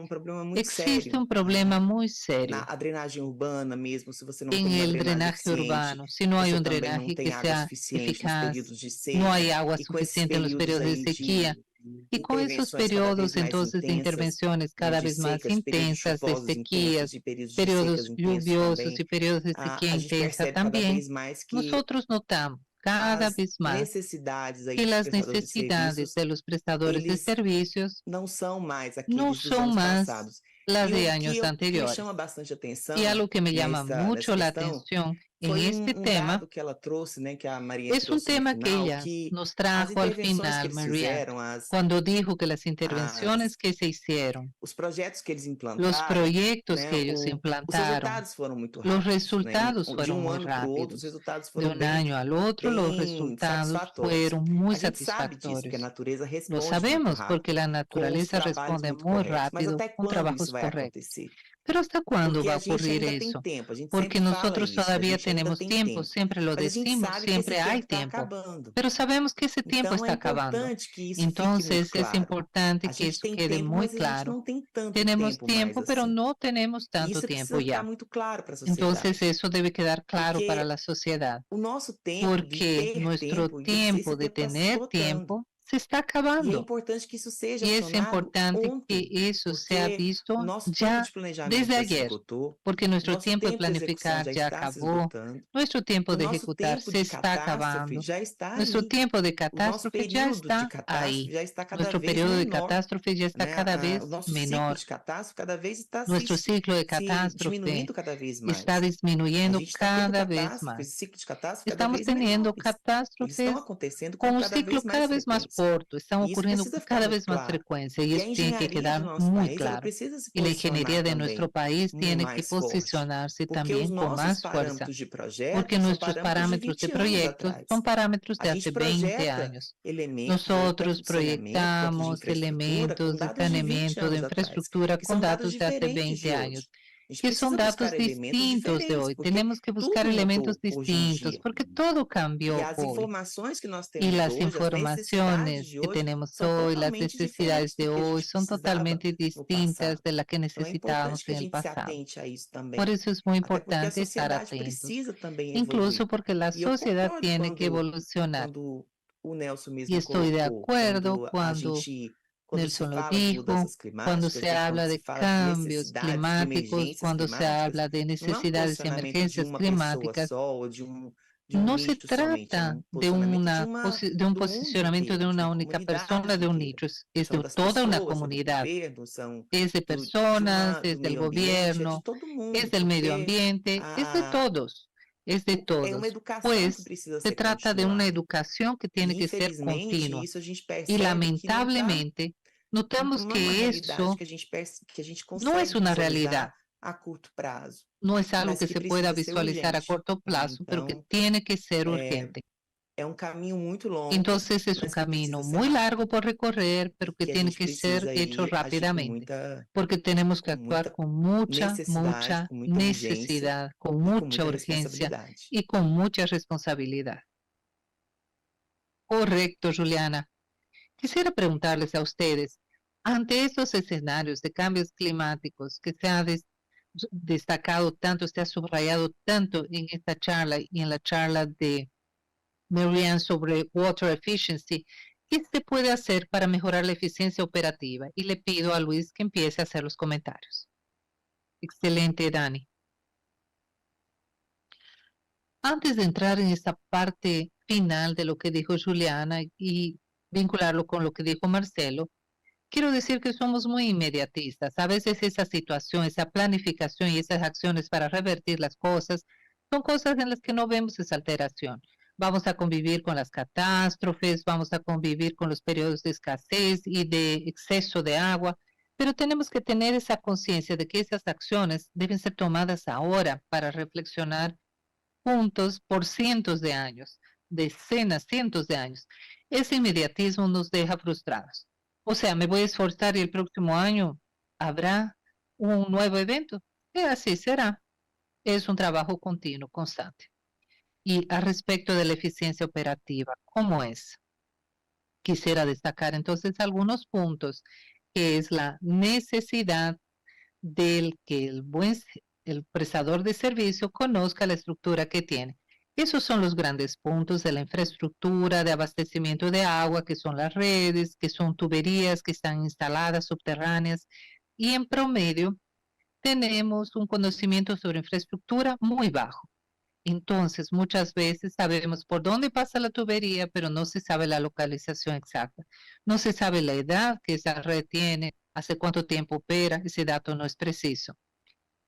problema muito Existe sério un problema muy na serio a drenagem urbana mesmo, se você não en tem uma el drenagem drenaje eficiente, urbano. Si no hay você un também não drenaje tem que água sea suficiente nos eficaz, períodos de no seca, hay agua e com esses suficiente en los períodos periodos de aí sequía. de Y con esos intervenções cada vez periodos mais entonces de intensas, intervenciones né, cada de vez más secas, períodos intensas, de chuvosos intensos, sequías, de períodos de secas periodos intensos lluviosos também, y periodos de sequía a gente intensa percebe cada también, vez mais que nosotros notamos cada as vez más necessidades aí que dos las prestadores de necesidades serviços, de los prestadores de eles servicios não são mais no aqueles dos son anos más passados. las E de o años que me anteriores. chama bastante Y atenção algo que me llama nessa mucho la questão atención en foi este tema dado que ela trouxe, né, que a Maria es un trouxe no tema que final, ella que nos as trajo al intervenções que final, eles Marianne, fizeram, cuando dijo que las intervenciones as, que se hicieron, os projetos que eles los implantaram, proyectos né, que ellos os implantaron, resultados foram muito los rápidos, né? resultados De fueron muy ano para o outro, os rápidos. resultados De foram un año al otro, los bem resultados satisfatórios. fueron muy A gente sabe disso, porque a satisfactorios. natureza Lo responde muito sabemos rápido, porque la com os naturaleza trabalhos responde muito muy corretos. Mas rápido até con quando trabajos isso vai correctos. acontecer? Pero ¿hasta cuándo Porque va a a gente ocurrir ainda tem eso? tempo, a gente Porque sempre fala nosotros isso, a todavía gente ainda tenemos tem tiempo, tempo. siempre lo Mas a gente decimos, sabe que esse siempre hay tempo está tiempo. acabando. Pero sabemos que ese tiempo Então é está acabando. importante que isso fique muito Entonces es claro. importante A que gente eso tem quede tempo, muy mas a gente claro. não tem tanto Tenemos tempo mais tiempo, pero assim. no tenemos E tanto isso tiempo precisa ficar ya. muito claro para a Entonces sociedade. eso debe quedar claro para Porque la sociedad, o nosso tempo de porque ter nuestro tempo e esse tiempo de tempo está se tener esgotando. tiempo se está E é acabando. importante que isso seja Y es acionado importante ontem, que eso sea porque visto o nosso tempo ya de planejamento desde já se ayer, esgotou, porque o nuestro nosso tiempo de tempo de execução planificar já ya está se acabó, esgotando, nuestro tiempo o de nosso ejecutar tempo se de está catástrofe acabando, já está nuestro aí. tiempo de O nosso catástrofe ya período de está catástrofe ahí, já está cada nuestro vez periodo de menor, catástrofe ya está né? cada O vez nosso ciclo menor, de catástrofe cada vez está nuestro ciclo de se catástrofe diminuindo cada vez está mais. A disminuyendo gente está tendo cada vez catástrofe, más. esse ciclo de catástrofe cada Estamos vez teniendo menores. Eles estão catástrofes acontecendo con com un cada ciclo vez cada mais vez más frequência. corto, están E isso ocurriendo precisa con ficar cada muito vez más claro. frecuencia y E a eso tiene que engenharia quedar do nosso muy país, ela claro. precisa se Y la ingeniería posicionar de nuestro também país tiene que mais forte, posicionarse porque os también con nossos más fuerza, parâmetros de porque projeto são nuestros parâmetros de parámetros de 20 anos proyectos atrás. son parámetros A de gente hace 20 projeta años. elementos aí, tanto Nosotros de saneamento quanto de proyectamos infraestrutura, com elementos de dados de 20 saneamiento, de anos atrás, infraestructura que con são dados datos de hace diferentes 20 de años, hoje. A gente que son precisa buscar datos elementos distintos de diferentes, hoy. porque Tenemos que buscar tudo elementos mudou hoje em distintos, dia. porque todo E cambió as hoy. informações que nós Y temos las hoje, as necessidades informaciones de que hoje, tenemos são hoy, las totalmente necesidades diferentes de do que a hoy gente son precisava totalmente no distintas passado. de las que Então é importante necesitábamos que a en el gente se pasado. atente a isso Por também, eso es muy até porque a importante estar sociedade atentos, precisa também incluso evoluir. porque la E eu sociedad concordo tiene que evolucionar. quando o Nelson Y mesmo estoy de colocou, acuerdo quando se Nelson lo fala de dijo, mudanças cuando climáticas, se né, quando habla se de fala de cambios necessidades, de climáticos, emergências cuando se climáticas, habla de não é um necesidades y posicionamento de emergencias uma pessoa climáticas, só ou de um no se nicho somente, é trata um de, posicionamento de un do mundo posicionamiento de inteiro, de una uma única persona, comunidade de un inteira. nicho, es São de das toda una pessoas, é do comunidad, governo, são es de personas, do es del meio ambiente, é de gobierno, todo mundo, es del medio porque ambiente, es de todos, es de é uma todos, educação que pues precisa se ser trata de una continuada. educación que tiene E, que ser infelizmente, continua. isso a gente Y percebe que não está, lamentablemente, notamos não é uma que realidade eso que a gente no es consegue una visualizar realidad, a curto prazo, no es algo mas que que se pueda precisa ser visualizar a urgente, corto né? plazo, pero que Então, tiene que ser é, urgente. é um caminho muito longo, Entonces es un mas que camino precisa ser muy rápido. largo por recorrer, E pero que que a tiene gente que ser precisa hecho aí agir rápidamente, porque tenemos que com actuar muita con mucha, necessidade, mucha com muita urgência necesidad, con e com mucha muita urgencia responsabilidade. y con mucha responsabilidad. Correcto, Juliana. Quisiera preguntarles a ustedes, ante estos escenarios de cambios climáticos que se ha destacado tanto, se ha subrayado tanto en esta charla y en la charla de Marianne sobre water efficiency, ¿qué se puede hacer para mejorar la eficiencia operativa? Y le pido a Luis que empiece a hacer los comentarios. Excelente, Dani. Antes de entrar en esta parte final de lo que dijo Juliana y vincularlo con lo que dijo Marcelo, quiero decir que somos muy inmediatistas. A veces esa situación, esa planificación y esas acciones para revertir las cosas son cosas en las que no vemos esa alteración. Vamos a convivir con las catástrofes, vamos a convivir con los periodos de escasez y de exceso de agua, pero tenemos que tener esa conciencia de que esas acciones deben ser tomadas ahora para reflexionar juntos por cientos de años, decenas, cientos de años. Ese inmediatismo nos deja frustrados. O sea, me voy a esforzar y el próximo año habrá un nuevo evento. Y así será. Es un trabajo continuo, constante. Y al respecto de la eficiencia operativa, ¿cómo es? Quisiera destacar entonces algunos puntos, que es la necesidad del que el prestador de servicio conozca la estructura que tiene. Esos son los grandes puntos de la infraestructura de abastecimiento de agua, que son las redes, que son tuberías que están instaladas subterráneas. Y en promedio tenemos un conocimiento sobre infraestructura muy bajo. Entonces, muchas veces sabemos por dónde pasa la tubería, pero no se sabe la localización exacta. No se sabe la edad que esa red tiene, hace cuánto tiempo opera, ese dato no es preciso.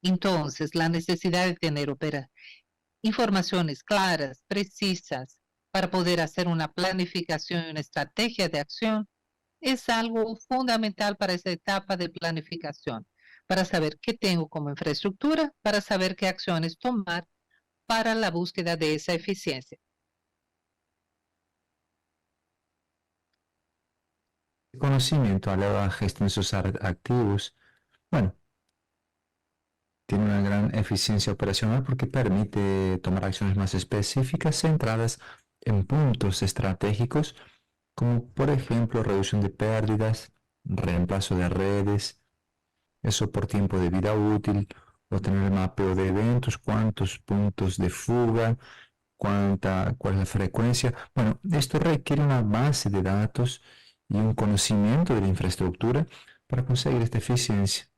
Entonces, la necesidad de tener informaciones claras, precisas, para poder hacer una planificación y una estrategia de acción es algo fundamental para esa etapa de planificación, para saber qué tengo como infraestructura, para saber qué acciones tomar para la búsqueda de esa eficiencia. El conocimiento a la gestión de sus activos, bueno, tiene una gran eficiencia operacional porque permite tomar acciones más específicas centradas en puntos estratégicos, como por ejemplo reducción de pérdidas, reemplazo de redes, eso por tiempo de vida útil, o tener el mapeo de eventos, cuántos puntos de fuga, cuál es la frecuencia. Bueno, esto requiere una base de datos y un conocimiento de la infraestructura para conseguir esta eficiencia.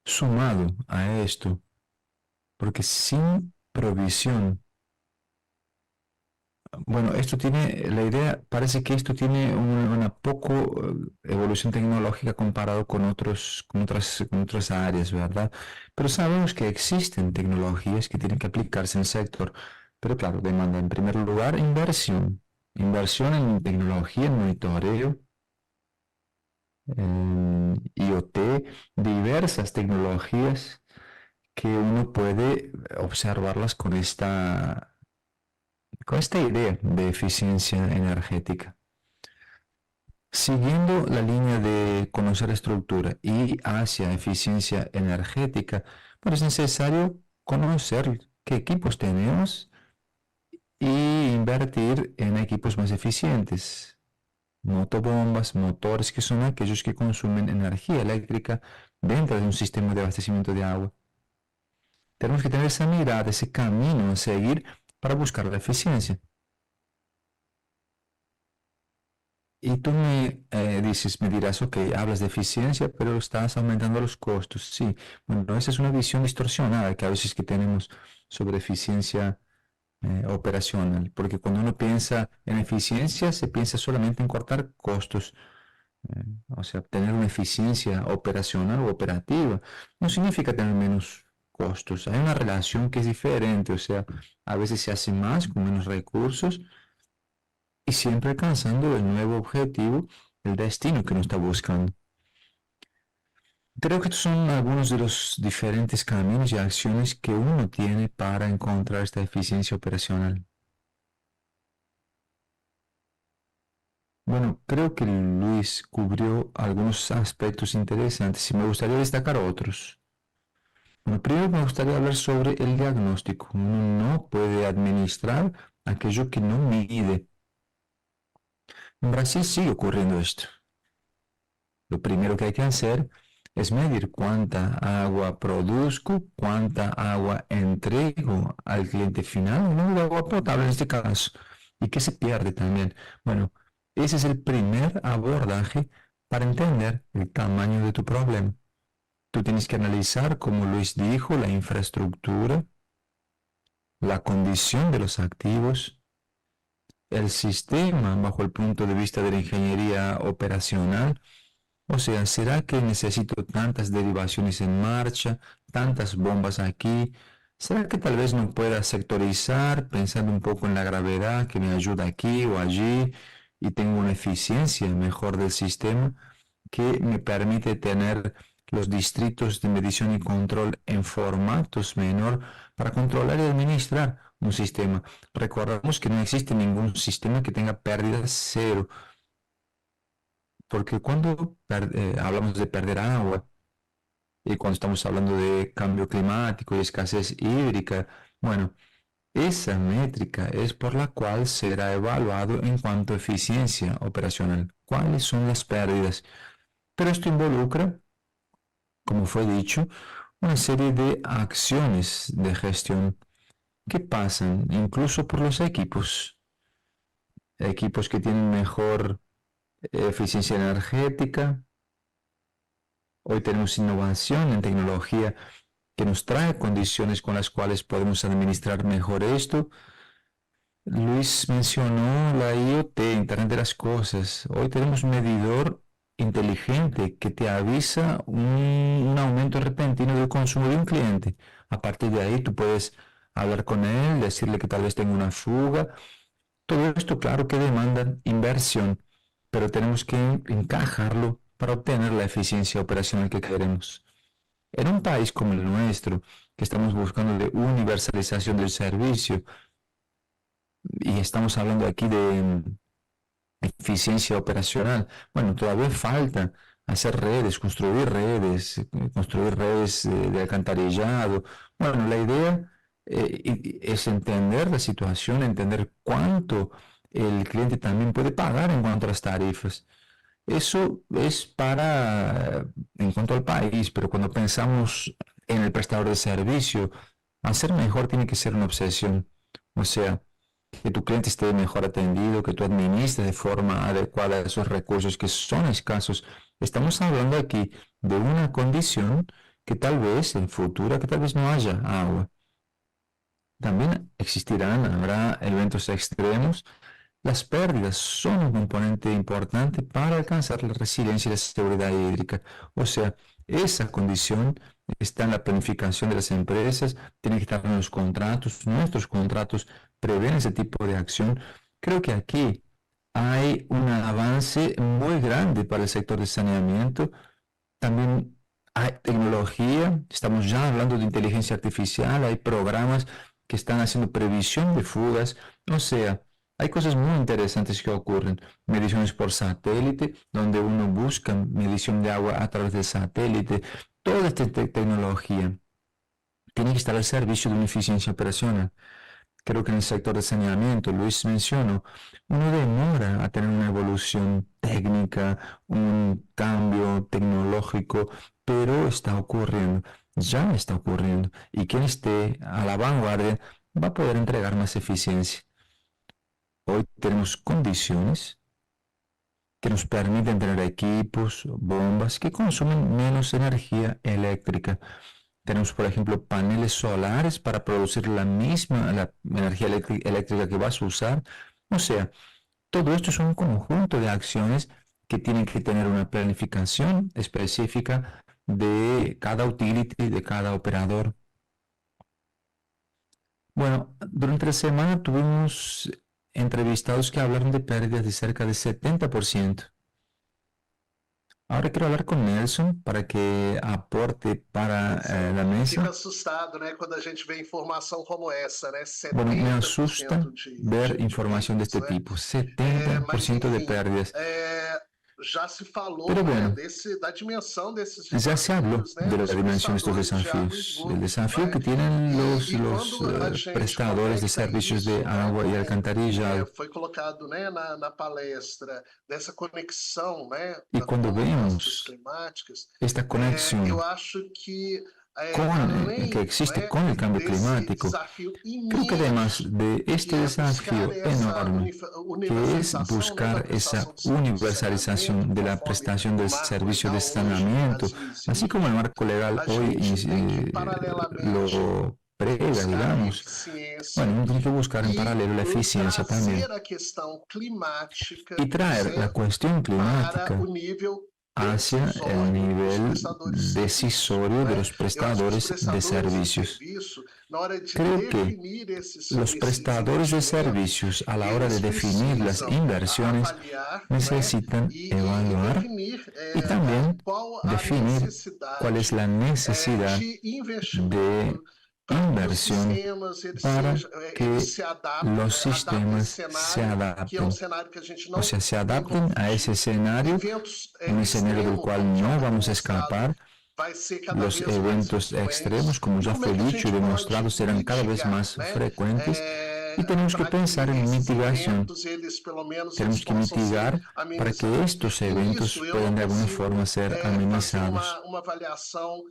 Sumado a esto, porque sin provisión, bueno, esto tiene, la idea parece que esto tiene una poco evolución tecnológica comparado con otras áreas, ¿verdad? Pero sabemos que existen tecnologías que tienen que aplicarse en el sector, pero claro, demanda en primer lugar inversión en tecnología, en monitoreo, en IoT, diversas tecnologías que uno puede observarlas con esta idea de eficiencia energética. Siguiendo la línea de conocer estructura y hacia eficiencia energética, pues es necesario conocer qué equipos tenemos y invertir en equipos más eficientes. Motobombas, motores, que son aquellos que consumen energía eléctrica dentro de un sistema de abastecimiento de agua. Tenemos que tener esa mirada, ese camino a seguir para buscar la eficiencia. Y tú me dirás, ok, hablas de eficiencia, pero estás aumentando los costos. Sí, bueno, esa es una visión distorsionada que a veces que tenemos sobre eficiencia operacional, porque cuando uno piensa en eficiencia, se piensa solamente en cortar costos. O sea, tener una eficiencia operacional o operativa no significa tener menos costos. Hay una relación que es diferente, o sea, a veces se hace más con menos recursos y siempre alcanzando el nuevo objetivo, el destino que uno está buscando. Creo que estos son algunos de los diferentes caminos y acciones que uno tiene para encontrar esta eficiencia operacional. Bueno, creo que Luis cubrió algunos aspectos interesantes y me gustaría destacar otros. Bueno, primero me gustaría hablar sobre el diagnóstico. Uno no puede administrar aquello que no mide. En Brasil sigue ocurriendo esto. Lo primero que hay que hacer es medir cuánta agua produzco, cuánta agua entrego al cliente final, no de agua potable en este caso, y qué se pierde también. Bueno, ese es el primer abordaje para entender el tamaño de tu problema. Tú tienes que analizar, como Luis dijo, la infraestructura, la condición de los activos, el sistema bajo el punto de vista de la ingeniería operacional? O sea, ¿será que necesito tantas derivaciones en marcha, tantas bombas aquí? ¿Será que tal vez no pueda sectorizar pensando un poco en la gravedad que me ayuda aquí o allí y tengo una eficiencia mejor del sistema que me permite tener los distritos de medición y control en formatos menor para controlar y administrar un sistema? Recordamos que no existe ningún sistema que tenga pérdidas cero, porque cuando hablamos de perder agua y cuando estamos hablando de cambio climático y escasez hídrica, bueno, esa métrica es por la cual será evaluado en cuanto a eficiencia operacional. ¿Cuáles son las pérdidas? Pero esto involucra, como fue dicho, una serie de acciones de gestión que pasan incluso por los equipos que tienen mejor eficiencia energética. Hoy tenemos innovación en tecnología que nos trae condiciones con las cuales podemos administrar mejor esto. Luis mencionó la IoT, Internet de las Cosas. Hoy tenemos un medidor inteligente que te avisa un aumento repentino del consumo de un cliente. A partir de ahí tú puedes hablar con él, decirle que tal vez tenga una fuga. Todo esto, claro que demanda inversión, pero tenemos que encajarlo para obtener la eficiencia operacional que queremos. En un país como el nuestro, que estamos buscando de universalización del servicio, y estamos hablando aquí de eficiencia operacional, bueno, todavía falta hacer redes, construir redes de alcantarillado. Bueno, la idea es entender la situación, entender cuánto el cliente también puede pagar en cuanto a las tarifas. Eso es en cuanto al país, pero cuando pensamos en el prestador de servicio, hacer mejor tiene que ser una obsesión. O sea, que tu cliente esté mejor atendido, que tú administres de forma adecuada esos recursos que son escasos. Estamos hablando aquí de una condición que tal vez en futuro, que tal vez no haya agua. También habrá eventos extremos. Las pérdidas son un componente importante para alcanzar la resiliencia y la seguridad hídrica. O sea, esa condición está en la planificación de las empresas, tiene que estar en los contratos. Nuestros contratos prevén ese tipo de acción. Creo que aquí hay un avance muy grande para el sector de saneamiento. También hay tecnología, estamos ya hablando de inteligencia artificial, hay programas que están haciendo previsión de fugas. O sea, hay cosas muy interesantes que ocurren. Mediciones por satélite, donde uno busca medición de agua a través del satélite. Toda esta tecnología tiene que estar al servicio de una eficiencia operacional. Creo que en el sector de saneamiento, Luis mencionó, uno demora a tener una evolución técnica, un cambio tecnológico, pero está ocurriendo, ya está ocurriendo. Y quien esté a la vanguardia va a poder entregar más eficiencia. Hoy tenemos condiciones que nos permiten tener equipos, bombas que consumen menos energía eléctrica. Tenemos, por ejemplo, paneles solares para producir la energía eléctrica que vas a usar. O sea, todo esto es un conjunto de acciones que tienen que tener una planificación específica de cada utility, de cada operador. Bueno, durante la semana tuvimos entrevistados que hablaron de pérdidas de cerca de 70%. Ahora quiero hablar con Nelson para que aporte para la mesa. Fica assustado, né, quando a gente vê informação como essa, né? Bueno, me asusta ver información de este né? tipo, 70% de pérdidas. Já se falou, Pero bueno, da dimensão desses ya se habló desafios, né? de la Os dimensión de estos prestadores de água e desafíos, esgoto, el desafío né? que tienen los quando a gente prestadores de conecta servicios de isso, agua y alcantarillado. Foi colocado, né, na palestra dessa conexão, né, Y cuando com mudanças vemos climáticas, esta conexión eu acho que que existe con el cambio climático, creo que además de este desafío enorme, que es buscar esa universalización de la prestación del servicio de saneamiento, así como el marco legal hoy lo prega, buscar a digamos. eficiência Bueno, uno tiene que buscar en e paralelo la eficiencia también trazer a questão climática, y traer la certo? cuestión Para climática o nível hacia el decisório dos nivel prestadores de serviço, decisorio de né? los Eu acho que os prestadores de prestadores de servicios. serviço, na hora de Creo que definir los prestadores de servicios, a la hora de eles definir las precisam inversiones, avaliar, né? necesitan E evaluar definir y también qual a definir cuál es necessidade la necesidad de de investimento para que os inversión sistemas para eles que se adaptem, los adaptem sistemas esse se cenário, que é um adapten, cenário que a gente o não sea, se tem adapten como a ese fugir. escenario, Eventos un escenario del extremos, cual como já no foi vamos a demonstrado, escapar. vai ser cada Los vez mais eventos frequentes. extremos, como E ya como é fue que a dicho y gente demostrado, pode serán cada vez mitigar, más né? frecuentes y tenemos que Para pensar en esses mitigación. eventos, eles pelo menos Tenemos eles que possam ser mitigar para que amenizados. estos E eventos nisso eu puedan não de alguna consigo forma ser fazer amenizados. uma avaliação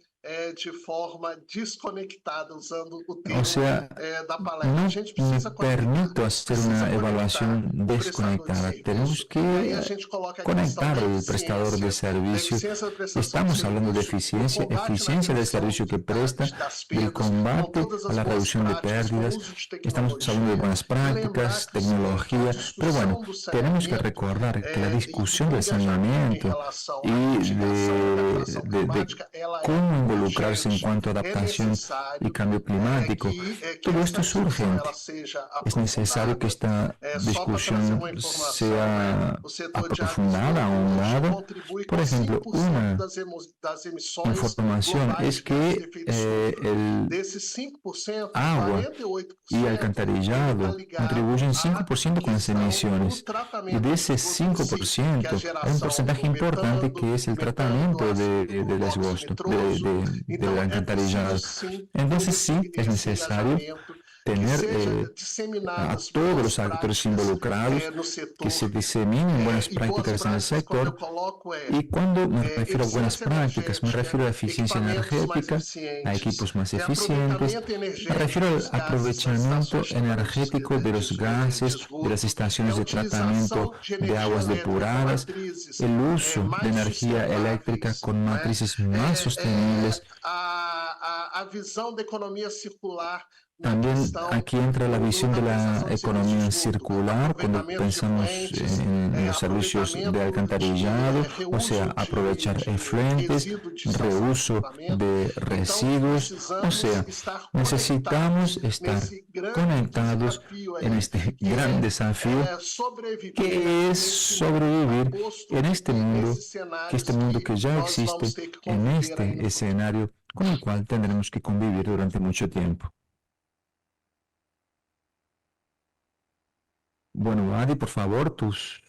de forma desconectada, usando o O termo sea, da palestra. no A gente me precisa permito hacer una evaluación o prestador de desconectada. Tenemos serviço. E aí a que gente coloca a questão conectar da el prestador de eficiência, da servicio. eficiência da prestação de Estamos hablando de serviço, do eficiencia, combate na eficiencia del redução servicio que presta, das del perdas, com combate todas a as la boas reducción de práticas, com o pérdidas. uso de Estamos hablando de tecnologia. buenas E lembrar prácticas, que a tecnología, pero bueno, discussão do tenemos que saneamento recordar que la discusión del em saneamiento relação à y mitigação e adaptação de climática, ela é cómo involucrarse en urgente, cuanto a é adaptación y necessário cambio climático, que todo essa esto es discussão urgente. ela seja Es necesario que aprofundada. esta Só para trazer discusión uma informação, sea o setor de aprofundada, águas hoje ahondada. contribui Por com ejemplo, 5% una das emissões información globais es de gases de que efeito estufa. el Desses 5%, agua 48% y ele está alcantarillado ligado contribuyen à 5% con las questão do emisiones. Y tratamento de do ese esgoto em si, que é a 5% hay un geração porcentaje do importante metano, que es el metano, tratamiento ácido del óxido esgosto, nitroso. del Então, é alcantarillado. preciso sim Entonces sí, es esse necesario engajamento, que tener seja a disseminadas todos boas los actores práticas involucrados, no que setor. se diseminen buenas E boas prácticas en el práticas, quando eu sector. coloco Y cuando me refiero a buenas eficiência prácticas, me energética, refiero a eficiencia equipamentos mais energética, a eficientes, equipos más eficientes, aproveitamento me energético refiero dos al gases das aprovechamiento estações energético de los gases, de las estaciones de tratamiento de aguas depuradas, el uso de energía eléctrica con matrices más sostenibles. A visão da economia circular. También aquí entra la visión de la economía circular cuando pensamos en los servicios de alcantarillado, o sea, aprovechar efluentes, reuso de residuos, o sea, necesitamos estar conectados en este gran desafío que es sobrevivir en este mundo que ya existe, en este escenario con el cual tendremos que convivir durante mucho tiempo. Bueno, Adi, por favor, tus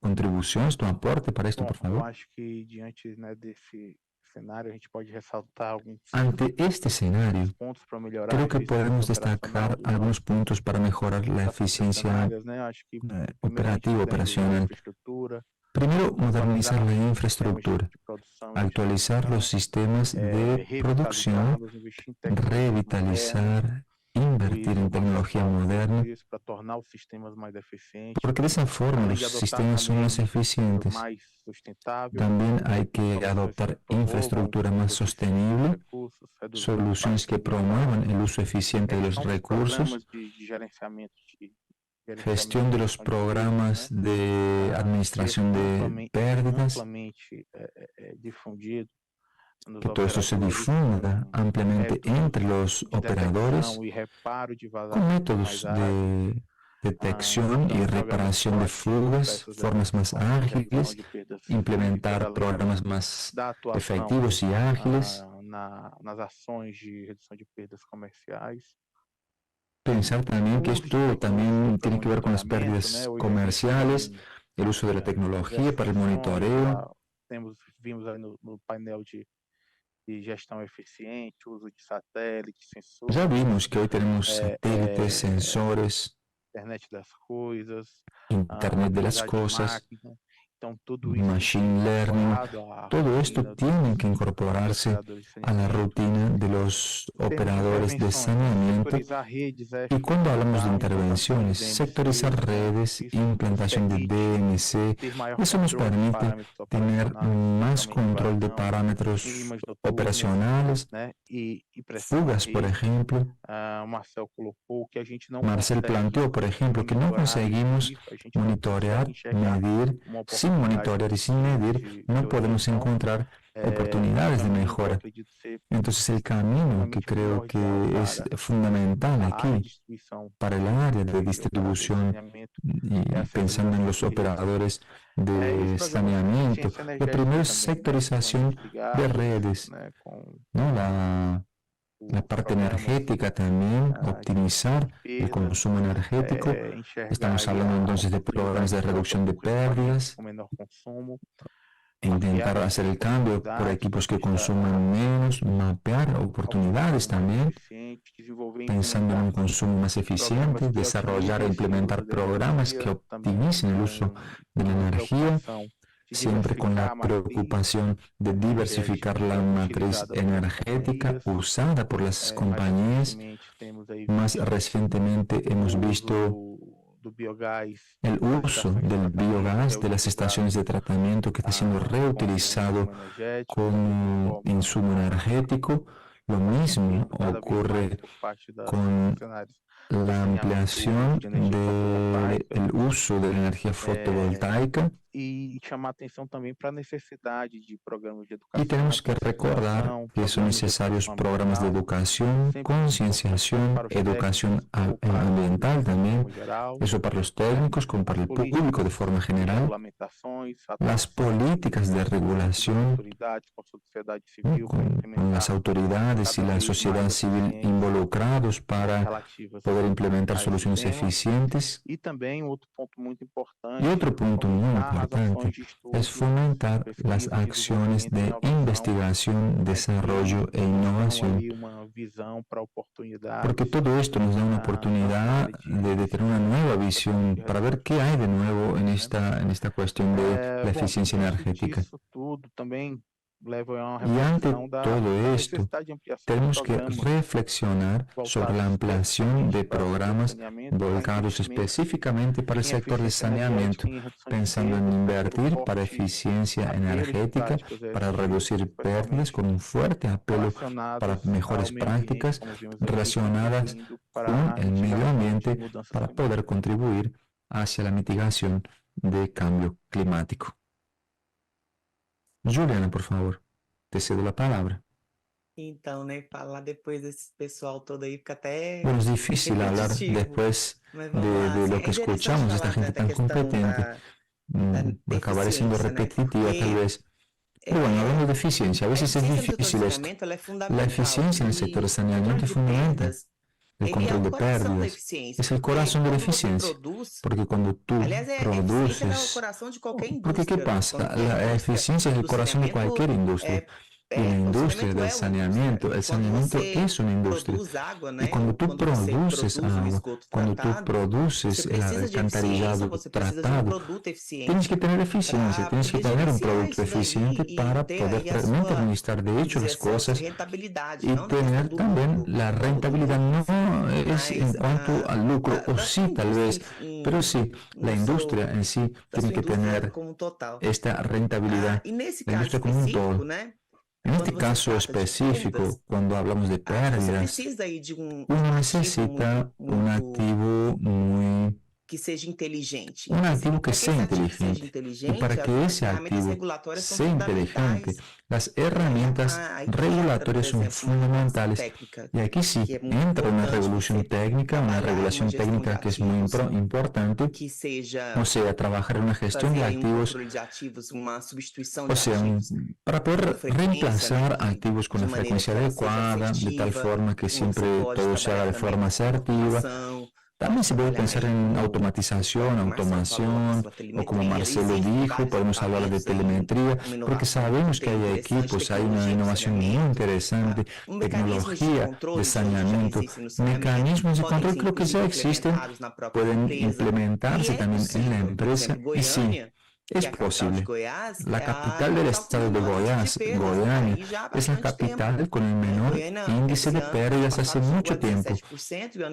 contribuciones, tu aporte para esto, por Eu favor. acho que diante, né, desse cenário a gente pode ressaltar alguns Ante este escenario, pontos para melhorar a creo que eficiência podemos operacional destacar de algunos puntos para mejorar la das eficiencia concessionárias, né? Acho que operativa, operacional. infraestructura, Primero, modernizar la sistemas infraestructura, de produção, actualizar los sistemas de producción, revitalizá-los, investir em tecnologia revitalizar, invertir en tecnología moderna, para tornar os sistemas mais eficientes, porque de esa forma los sistemas son más eficientes. mais sustentável, También hay que adoptar infraestructura más sostenible, recursos, reduzir soluciones que promuevan el uso eficiente de los recursos, programas de gerenciamento gestión de los programas de administración de pérdidas, amplamente difundido, que todo esto se difunda ampliamente entre los operadores con métodos de detección y reparación de fugas, formas más ágiles, implementar programas más efectivos y ágiles, nas ações de redução de perdas comerciais. pensar también que esto también tiene que ver con las pérdidas comerciales, el uso de la tecnología para el monitoreo. Vimos aí no painel de gestão eficiente, uso de satélites, sensores. Ya vimos que hoy tenemos satélites, sensores, Internet das coisas, Internet de las cosas, machine learning. Todo esto tiene que incorporarse a la rutina de los operadores de saneamiento. Y cuando hablamos de intervenciones, sectorizar redes, implantación de DMC, eso nos permite tener más control de parámetros operacionales y impressão fugas, por aqui. ejemplo. O Marcel colocou que a gente não Marcel consegue planteó, por ejemplo, que no monitorar conseguimos isso, a gente não monitorear, consegue enxergar medir, uma sin oportunidade monitorear y sin medir, de no podemos orientação. encontrar O oportunidades de caminho que eu mejora. acredito ser Entonces el camino que extremamente creo que primordial es para fundamental a área de aquí distribuição para el área de de operadores de distribución saneamento y é a pensando en sectorização los de redes. operadores E os de programas de saneamiento, eficiência lo energética primero es também, né, sectorización extremamente de ligados, redes, né, com ¿no? La os parte programas energética también, de optimizar el perda, consumo energético. enxergar Estamos aí hablando a entonces de programas oportunidade de de troca reducción de por equipamentos pérdidas, com menor consumo, intentar mapear hacer el essas cambio por oportunidades, equipos que conquistar consuman menos, mapear oportunidades consumo mais también, eficiente, desenvolver e pensando en un implementar consumo más programas eficiente, que desarrollar e otimizem esse implementar uso da programas que energia, também optimicen el uso de la com a energía, preocupação de siempre con la diversificar a matriz preocupación de diversificar la matriz utilizada pelas energética companhias. usada por las Mais compañías. recentemente temos aí Más visto recientemente hemos o visto uso do biogás el nas uso estações de del tratamento, biogás de las reutilizado estaciones de tratamiento que está siendo como reutilizado insumo energético, como forma insumo energético. Lo mismo vindo cada vez mais ocurre por parte das con concessionárias la de saneamento, o uso ampliación de energia fotovoltaica, del uso de la energía fotovoltaica. e chamar atenção também para a necessidade de programas de Y educação, tenemos que recordar conscientização, que son programas de necesarios educação programas de ambiental, educación, sempre concienciación, para os educación técnicos ou para ambiental o también, público geral, eso para los técnicos como para as el público de forma políticas de general, regulamentações, las atuação políticas de com as regulación, autoridades, com a sociedade ¿no? civil, para con implementar las autoridades y cada la vez sociedad mais civil eficientes involucrados para relativas poder implementar a esse soluciones tema. eficientes. E também outro ponto muito importante, Y otro punto muy fomentar as ações importante de estudo, es fomentar las pesquisa, acciones desenvolvimento e de inovação, investigación, desarrollo e que dão innovación, ali uma visão para oportunidades porque todo esto nos da una oportunidad de tener una nueva visión para ver qué hay de nuevo en esta cuestión de la eficiencia energética. Disso tudo também leva a uma Y ante reflexão da todo esto, necessidade de ampliação de tenemos que programas reflexionar sobre la ampliación de programas volcados específicamente específicamente para el em sector de eficiência saneamiento, energética, em redução de pensando en perdas, invertir por para forte eficiencia apelo de energética, práticas para ESG, reducir pérdidas, con un fuerte apelo relacionadas para mejores ao meio ambiente, prácticas como vimos aqui, relacionadas contribuindo para con a el medio mitigação ambiente de mudanças para climáticas. poder contribuir hacia la mitigación de cambio climático. Juliana, por favor, te cedo la palabra. Então, né, falar depois desse pessoal todo aí fica até Bueno, es difícil hablar repetitivo. después Mas vamos lá, de assim, lo que é interessante escuchamos de esta falar gente da tan questão competente. Acabaré siendo eficiência, né? repetitiva tal Porque vez. Pero bueno, hablando de eficiencia, a a veces es eficiência no setor de difícil esto. saneamento ela é La fundamental. eficiencia en el sector de E saneamiento controle es de fundamental. perdas, El ele é control o de coração da pérdidas eficiência. es el Porque corazón de la quando você eficiencia. produz, Porque cuando tú aliás, a eficiência é o produces, coração de qualquer porque ¿qué indústria, né? pasa? Quando a La indústria eficiencia es el do corazón de saneamento cualquier industria. Y la o industria del saneamento é uma indústria. saneamiento, el E quando saneamiento você es una industria. produz água, Y né? cuando Ou tú quando você produces produz um agua, esgoto cuando tú tratado, produces você el precisa de eficiência, alcantarillado você precisa de um tratado, produto eficiente tienes que tener eficiencia, para tienes que poder tener un gerenciar producto isso daí eficiente e para ter poder aí a realmente sua, administrar de vamos hecho dizer las assim, a sua cosas rentabilidade, y não na questão tener do también lucro, la não do rentabilidad. lucro, No es en mas cuanto al lucro, o da sí sua tal vez, indústria pero sí, la no seu, industria en sí da tiene sua que indústria tener como um total. esta rentabilidad, E nesse la caso industria como un específico, todo. né? En Quando este você caso trata de perdas, específico, cuando hablamos de você pérdidas, precisa aí de uno ativo necesita un muito activo muy que seja inteligente. un activo E que para que sea esse ativo seja inteligente. Y inteligente, para que as ese ferramentas activo regulatórias são sea inteligente, fundamentais. las herramientas Aí que entra, por regulatorias son exemplo, uma regulação fundamentales. técnica, Y aquí sí que é muito entra una importante revolución você técnica, una trabalhar em uma regulación gestão de técnica que es muy ativos importante, que seja o sea, trabajar en una gestión fazer de aí activos, controle de ativos, uma substituição o de sea, ativos para poder com frequência, reemplazar né, activos con de la maneira frecuencia que ela seja adecuada, de tal assertiva, forma que onde você siempre pode todo se haga de trabalhar também forma com asertiva. automação, También se puede trabalhar pensar aí en com, automatización, como o Marcelo falou, a automación, questão da o como telemetria. Marcelo Existem dijo, vários podemos hablar de equipamentos aí, telemetría, uma porque inovação sabemos que muito hay interessante, equipos, hay una tecnologia do innovación muy saneamento, interesante, mecanismos de tecnología de controle já saneamiento, existem no saneamento, mecanismos de podem control ser creo que inclusive ya existen, implementados na própria pueden empresa. implementarse E é también en la possível, por empresa, exemplo, y sí, Goiânia Es posible. La capital del estado de Goiás, Goiânia, es la capital con el menor índice de pérdidas hace mucho tiempo.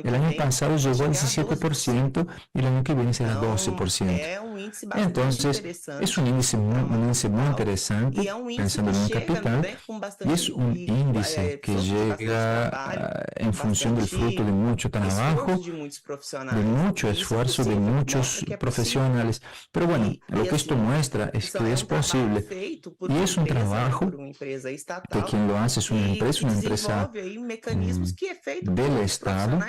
El año pasado llegó al 17% y el año que viene será 12%. Entonces, es un índice muy interesante, pensando en una capital, y es un índice que llega en función del fruto de mucho trabajo, de mucho esfuerzo de muchos profesionales. Pero bueno, lo que esto muestra es que es posible y es un trabajo que quien lo hace es una empresa del Estado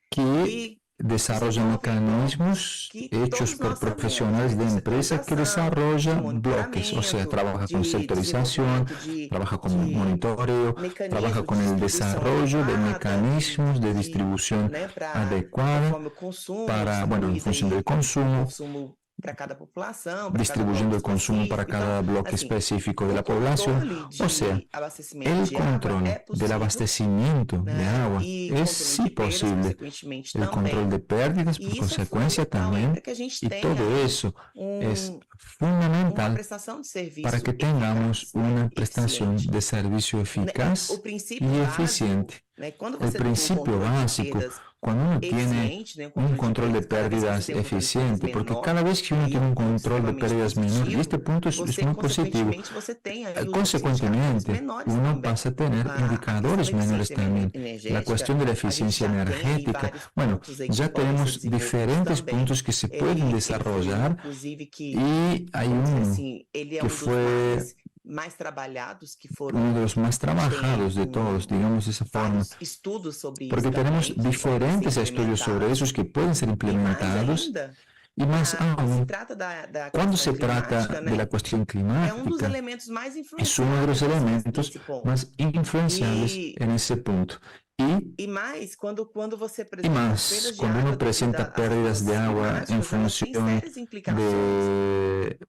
que desarrolla mecanismos hechos por profesionales de empresa que desarrollan bloques, o sea, trabaja con sectorización, trabaja con monitoreo, trabaja con el desarrollo de mecanismos de distribución adecuada para, bueno, en función del consumo, distribuyendo el consumo para cada bloque específico de la población. O sea, el control del abastecimiento de agua es sí posible. El control de pérdidas por consecuencia también. Y todo eso es fundamental para que tengamos una prestación de servicio eficaz y eficiente. El principio básico, cuando uno tiene un control de pérdidas eficiente, porque cada vez que uno tiene un control de pérdidas menor, y este punto es muy positivo, consecuentemente uno pasa a tener indicadores menores también. La cuestión de la eficiencia energética, bueno, ya tenemos diferentes puntos que se pueden desarrollar y hay uno que fue uno de los más trabajados de todos, digamos de esa forma, porque tenemos diferentes estudios sobre esos que pueden ser implementados. Y más aún, cuando se trata de la cuestión climática, es uno de los elementos más influenciables en ese punto. Y más cuando uno presenta pérdidas de agua en función de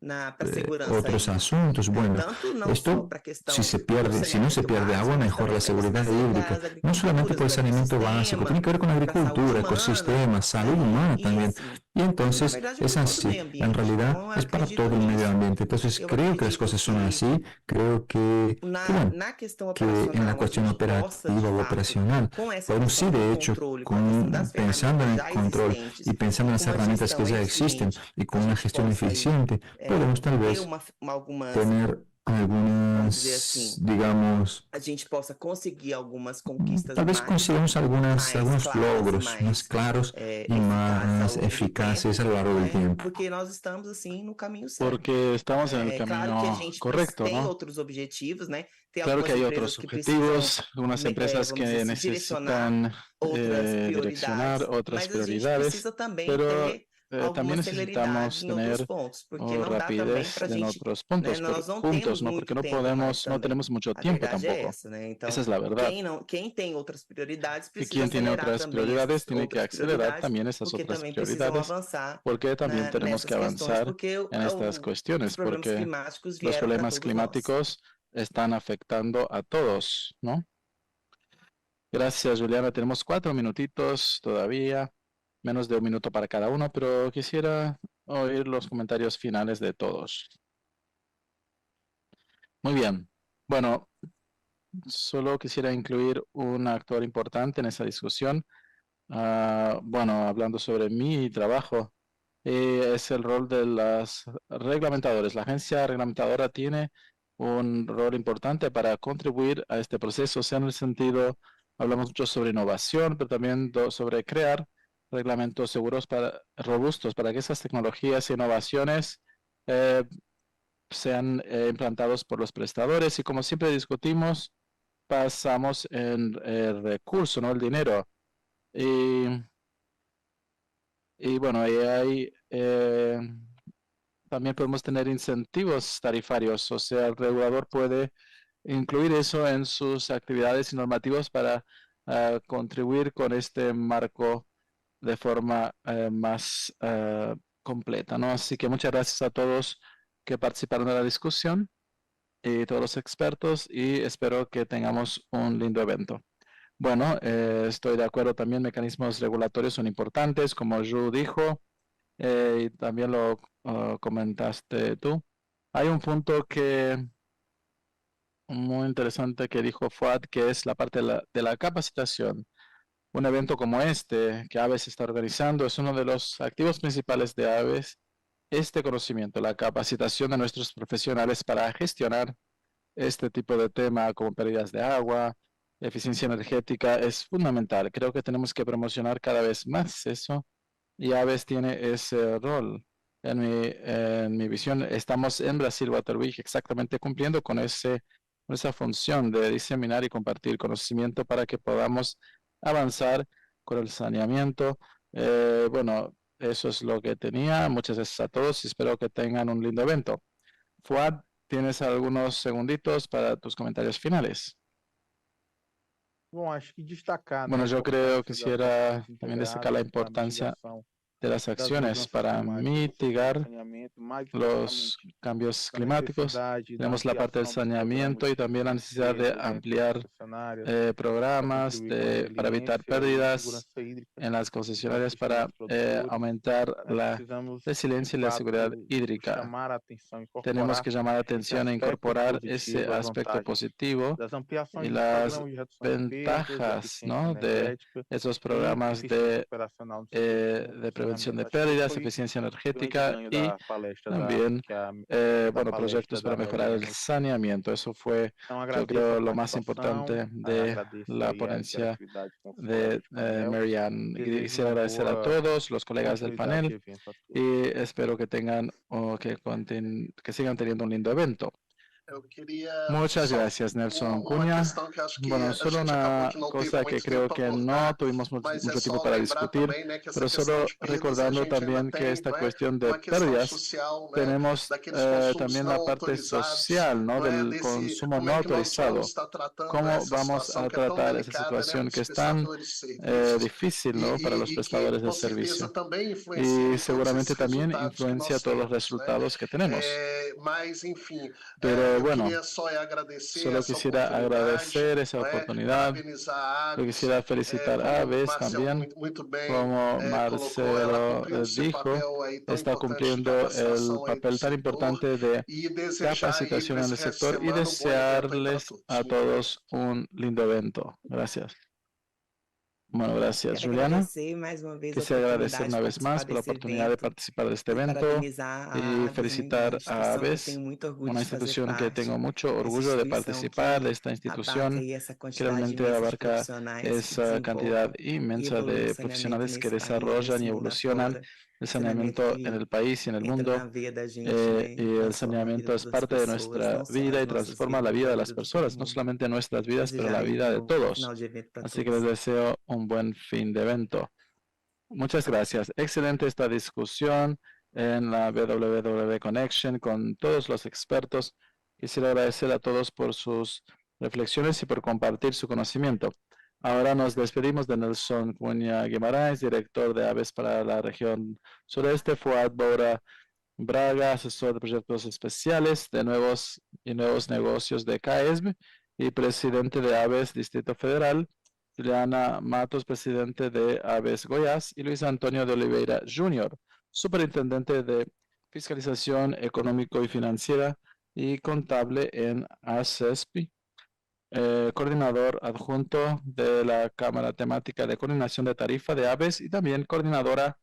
otros asuntos. Bueno, esto, si no se pierde agua, mejora la seguridad hídrica. No solamente por el saneamiento básico, tiene que ver con agricultura, ecosistemas, salud humana también. Y entonces es así, en realidad es para todo el medio ambiente. Entonces creo que las cosas son así, creo que en la cuestión operativa o operacional, podemos sí, de hecho, pensando en el control y pensando en las herramientas que ya existen y con una gestión eficiente, podemos tal vez tener algunas, digamos, tal vez consigamos algunos logros más claros y más eficaces a lo largo del tiempo. Porque estamos en el camino correcto, ¿no? Claro que hay otros objetivos, algunas empresas que necesitan direccionar otras prioridades, pero también necesitamos tener rapidez en otros puntos, ¿no? Porque no tenemos mucho tiempo tampoco. Esa es la verdad. Y quien tiene otras prioridades tiene que acelerar también esas otras prioridades, porque también tenemos que avanzar en estas cuestiones, porque los problemas climáticos están afectando a todos, ¿no? Gracias, Juliana. Tenemos 4 minutitos todavía, menos de 1 minuto para cada uno, pero quisiera oír los comentarios finales de todos. Muy bien. Bueno, solo quisiera incluir un actor importante en esa discusión. Bueno, hablando sobre mi trabajo, es el rol de los reglamentadores. La agencia reglamentadora tiene un rol importante para contribuir a este proceso, sea en el sentido, hablamos mucho sobre innovación, pero también sobre crear reglamentos seguros robustos para que esas tecnologías e innovaciones sean implantados por los prestadores. Y como siempre discutimos, pasamos en el recurso, no el dinero. Y bueno, ahí también podemos tener incentivos tarifarios, o sea, el regulador puede incluir eso en sus actividades y normativas para contribuir con este marco de forma más completa, ¿no? Así que muchas gracias a todos que participaron de la discusión y todos los expertos, y espero que tengamos un lindo evento. Bueno, estoy de acuerdo también, mecanismos regulatorios son importantes, como Ju dijo, y también lo comentaste tú. Hay un punto muy interesante que dijo Fuad, que es la parte de la capacitación. Un evento como este que Aves está organizando es uno de los activos principales de Aves. Este conocimiento, la capacitación de nuestros profesionales para gestionar este tipo de tema como pérdidas de agua, eficiencia energética, es fundamental. Creo que tenemos que promocionar cada vez más eso y Aves tiene ese rol. En mi visión, estamos en Brasil Water Week exactamente cumpliendo con esa función de diseminar y compartir conocimiento para que podamos avanzar con el saneamiento. Bueno, eso es lo que tenía. Muchas gracias a todos y espero que tengan un lindo evento. Fuad, tienes algunos segunditos para tus comentarios finales. Bueno, yo creo que quisiera también destacar la importancia de las acciones para mitigar los cambios climáticos. Tenemos la parte del saneamiento y también la necesidad de ampliar programas para evitar pérdidas en las concesionarias para aumentar la resiliencia y la seguridad hídrica. Tenemos que llamar la atención e incorporar ese aspecto positivo y las ventajas, ¿no?, de esos programas de prevención de pérdidas, eficiencia energética y también bueno, proyectos para mejorar el saneamiento. Eso fue, yo creo, lo más importante de la ponencia de Marianne. Quisiera agradecer a todos los colegas del panel y espero que tengan que sigan teniendo un lindo evento. Muchas gracias, Nelson Cunha. Bueno, solo una cosa que creo que no tuvimos mucho tiempo para discutir, pero solo recordando también que esta cuestión de pérdidas, tenemos también la parte social, ¿no?, del consumo no autorizado. ¿Cómo vamos a tratar esa situación que es tan difícil, ¿no?, para los prestadores de servicio? Y seguramente también influencia todos los resultados que tenemos. Pero bueno, solo quisiera agradecer esa oportunidad. Yo quisiera felicitar a Aves también, como Marcelo dijo, está cumpliendo el papel tan importante de capacitación en el sector y desearles a todos un lindo evento. Gracias. Bueno, gracias, Juliana. Quisiera agradecer una vez más por la oportunidad de participar de este evento y felicitar a Aves, una institución que tengo mucho orgullo de participar de esta institución, que realmente abarca esa cantidad inmensa de profesionales que desarrollan y evolucionan el saneamiento en el país y en el mundo. Y el saneamiento es parte de nuestra vida y transforma la vida de las personas, no solamente nuestras vidas, pero la vida de todos. Así que les deseo un buen fin de evento. Muchas gracias. Excelente esta discusión en la WWW Connection con todos los expertos. Quisiera agradecer a todos por sus reflexiones y por compartir su conocimiento. Ahora nos despedimos de Nelson Cunha Guimarães, director de Aves para la región sureste, Fuad Boura Braga, asesor de proyectos especiales de nuevos negocios de CAESB y presidente de Aves Distrito Federal, Juliana Matos, presidente de Aves Goiás, y Luis Antonio de Oliveira Jr., superintendente de fiscalización económico y financiera y contable en ACESPI. Coordinador adjunto de la Cámara Temática de Coordinación de Tarifa de Aves y también coordinador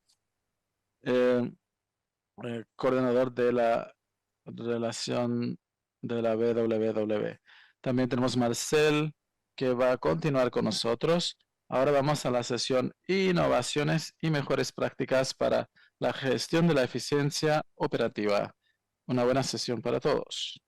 de la relación de la WWW. También tenemos Marcel, que va a continuar con nosotros. Ahora vamos a la sesión Innovaciones y Mejores Prácticas para la Gestión de la Eficiencia Operativa. Una buena sesión para todos.